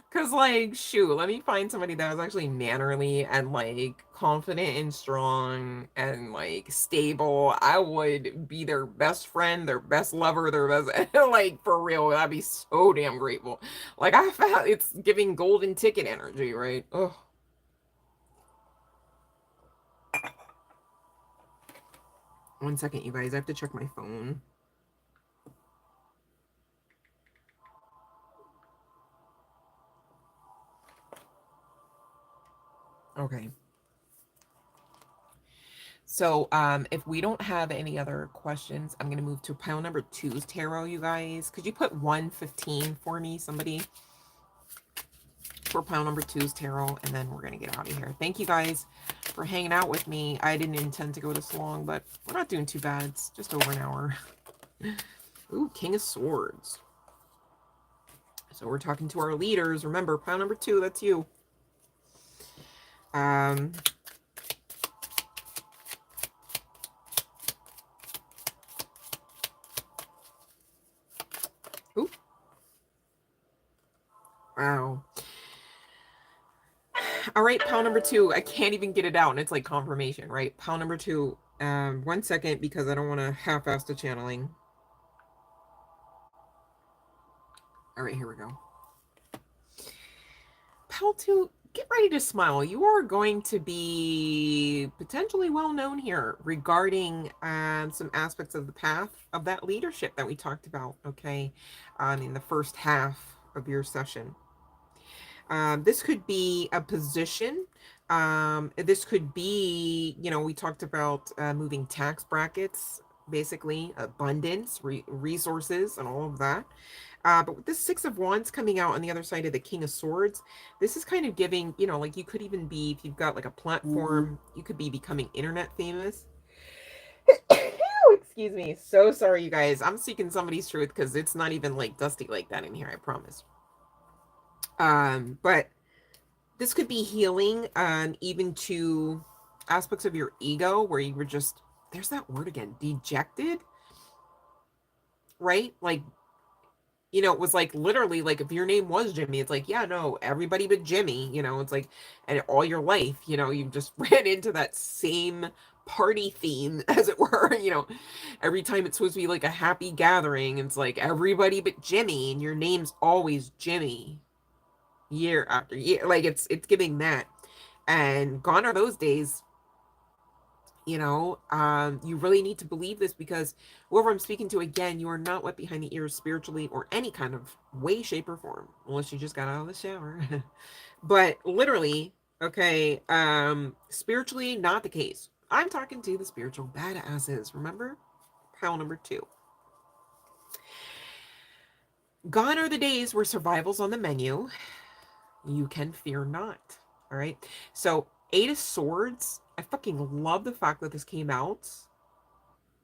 S1: Because, like, shoot, let me find somebody that was actually mannerly and, like, confident and strong and, like, stable. I would be their best friend, their best lover, their best, like, for real. I'd be so damn grateful. Like, I found it's giving golden ticket energy, right? Oh. 1 second, you guys. I have to check my phone. Okay. So, if we don't have any other questions, I'm going to move to pile number 2's tarot, you guys. Could you put 115 for me, somebody? For pile number 2's tarot, and then we're going to get out of here. Thank you guys for hanging out with me. I didn't intend to go this long, but we're not doing too bad. It's just over an hour. Ooh, King of Swords. So we're talking to our leaders. Remember, pile number 2, that's you. Ooh. Wow. All right, pile number 2. I can't even get it out, and it's like confirmation, right? Pile number 2. 1 second, because I don't want to half-ass the channeling. All right, here we go. Pile 2, get ready to smile. You are going to be potentially well known here regarding some aspects of the path of that leadership that we talked about, okay, in the first half of your session. This could be a position. This could be, you know, we talked about moving tax brackets, basically abundance, resources, and all of that. But with this 6 of Wands coming out on the other side of the King of Swords, this is kind of giving, you know, like you could even be, if you've got like a platform, you could be becoming internet famous. Excuse me. So sorry, you guys. I'm seeking somebody's truth because it's not even like dusty like that in here, I promise. But this could be healing, even to aspects of your ego where you were just, there's that word again, dejected, right? Like, you know, it was like literally like if your name was Jimmy, it's like, yeah, no, everybody but Jimmy, you know, it's like, and all your life, you know, you just ran into that same party theme, as it were, you know, every time it's supposed to be like a happy gathering, it's like everybody but Jimmy, and your name's always Jimmy, year after year, like it's giving that. And gone are those days. You know, you really need to believe this, because whoever I'm speaking to, again, you are not wet behind the ears spiritually or any kind of way, shape, or form, unless you just got out of the shower. But literally, okay, spiritually, not the case. I'm talking to the spiritual badasses. Remember? Pile number 2. Gone are the days where survival's on the menu. You can fear not. All right. So 8 of Swords. I fucking love the fact that this came out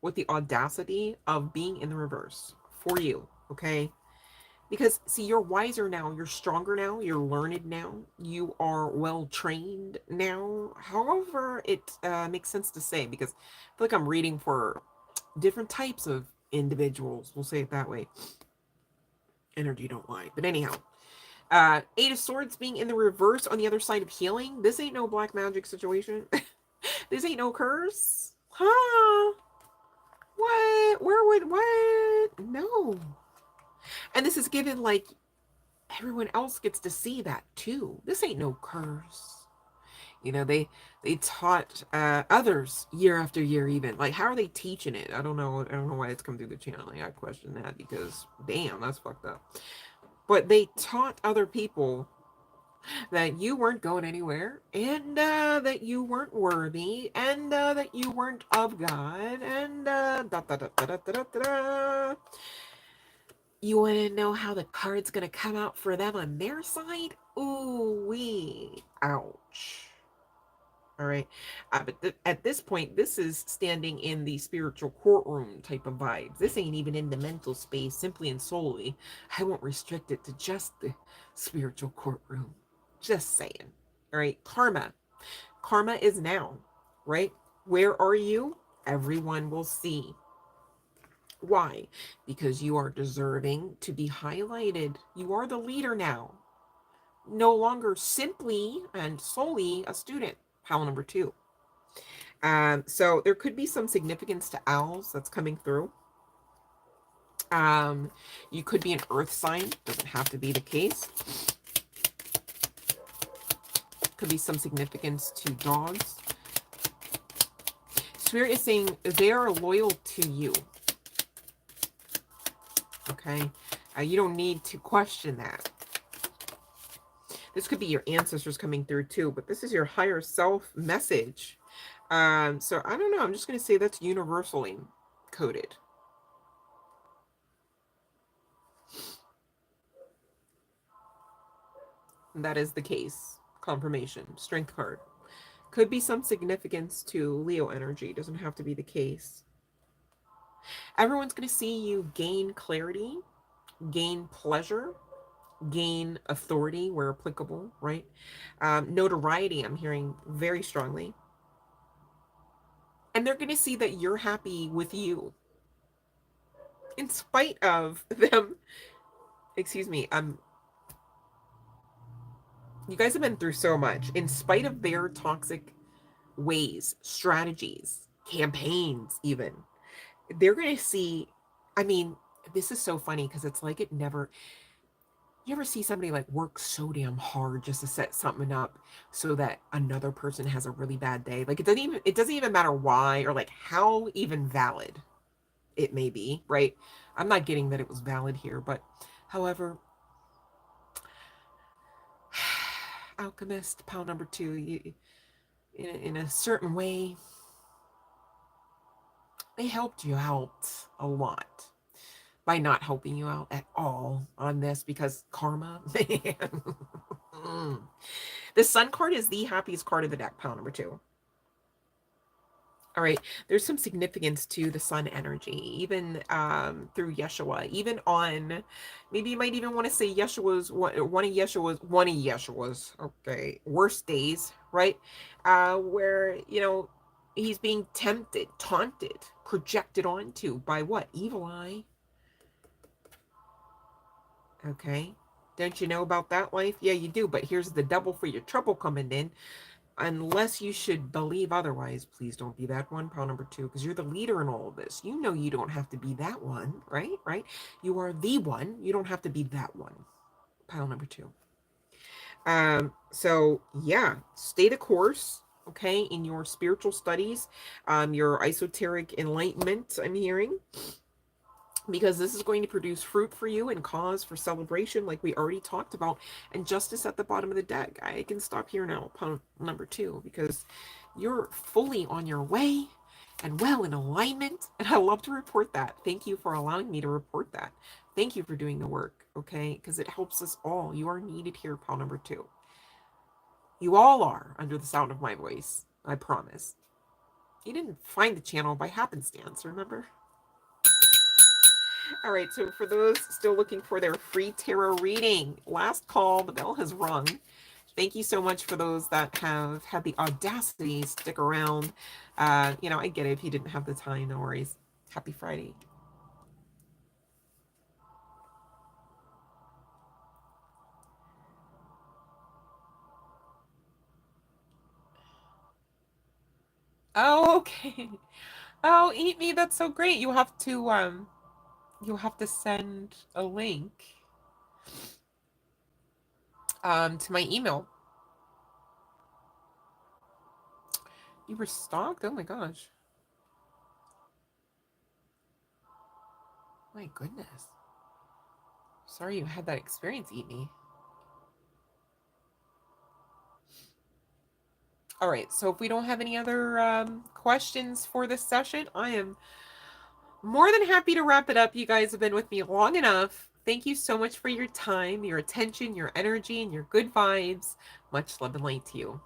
S1: with the audacity of being in the reverse for you. Okay. Because see, you're wiser now, you're stronger now, you're learned now, you are well trained now. However, it makes sense to say, because I feel like I'm reading for different types of individuals. We'll say it that way. Energy don't lie. But anyhow, 8 of Swords being in the reverse on the other side of healing. This ain't no black magic situation. This ain't no curse. Huh? What? Where would what? No. And this is given like everyone else gets to see that too. This ain't no curse. You know, they taught others year after year, even. Like, how are they teaching it? I don't know. I don't know why it's come through the channel. I question that, because damn, that's fucked up. But they taught other people that you weren't going anywhere, and that you weren't worthy, and that you weren't of God, and da da da da da da da da. You want to know how the card's going to come out for them on their side? Ooh wee. Ouch. All right. But at this point, this is standing in the spiritual courtroom type of vibes. This ain't even in the mental space, simply and solely. I won't restrict it to just the spiritual courtroom. Just saying. All right. Karma. Karma is now, right? Where are you? Everyone will see. Why? Because you are deserving to be highlighted. You are the leader now. No longer simply and solely a student. Pile number 2. So there could be some significance to owls that's coming through. You could be an earth sign. Doesn't have to be the case. Could be some significance to dogs. Spirit is saying they are loyal to you. Okay. You don't need to question that. This could be your ancestors coming through too, but this is your higher self message. So I don't know. I'm just going to say that's universally coded. And that is the case. Confirmation. Strength card. Could be some significance to Leo energy. Doesn't have to be the case. Everyone's going to see you gain clarity, gain pleasure, gain authority where applicable, right? Notoriety, I'm hearing very strongly. And they're going to see that you're happy with you. In spite of them, excuse me, you guys have been through so much. In spite of their toxic ways, strategies, campaigns, even, they're going to see, I mean, this is so funny because it's like it never, you ever see somebody like work so damn hard just to set something up so that another person has a really bad day? Like it doesn't even matter why or like how even valid it may be, right? I'm not getting that it was valid here, but however, alchemist, pile number 2, you, in a certain way, they helped you out a lot by not helping you out at all on this because karma, man. The Sun card is the happiest card of the deck, pile number 2. All right, there's some significance to the sun energy, even through Yeshua, even on, maybe you might even want to say Yeshua's, one of Yeshua's, okay, worst days, right? Where, you know, he's being tempted, taunted, projected onto by what? Evil eye. Okay. Don't you know about that life? Yeah, you do, but here's the double for your trouble coming in. Unless you should believe otherwise, please don't be that one, pile number 2, because you're the leader in all of this. You know you don't have to be that one, right? Right? You are the one. You don't have to be that one, pile number 2. So yeah, stay the course, okay, in your spiritual studies, your esoteric enlightenment, I'm hearing, because this is going to produce fruit for you and cause for celebration, like we already talked about, and justice at the bottom of the deck. I can stop here now, number 2, because you're fully on your way and well in alignment, and I love to report that. Thank you for allowing me to report that. Thank you for doing the work, okay, because it helps us all. You are needed here, pile number 2. You all are under the sound of my voice, I promise. You didn't find the channel by happenstance, remember? All right, so for those still looking for their free tarot reading, last call, the bell has rung. Thank you so much for those that have had the audacity to stick around. You know, I get it if you didn't have the time, no worries. Happy Friday. Oh, okay. Oh, eat me, that's so great. You have to send a link to my email. You were stalked? Oh my gosh. My goodness. Sorry you had that experience, Eat Me. All right, so if we don't have any other questions for this session, I am more than happy to wrap it up. You guys have been with me long enough. Thank you so much for your time, your attention, your energy, and your good vibes. Much love and light to you.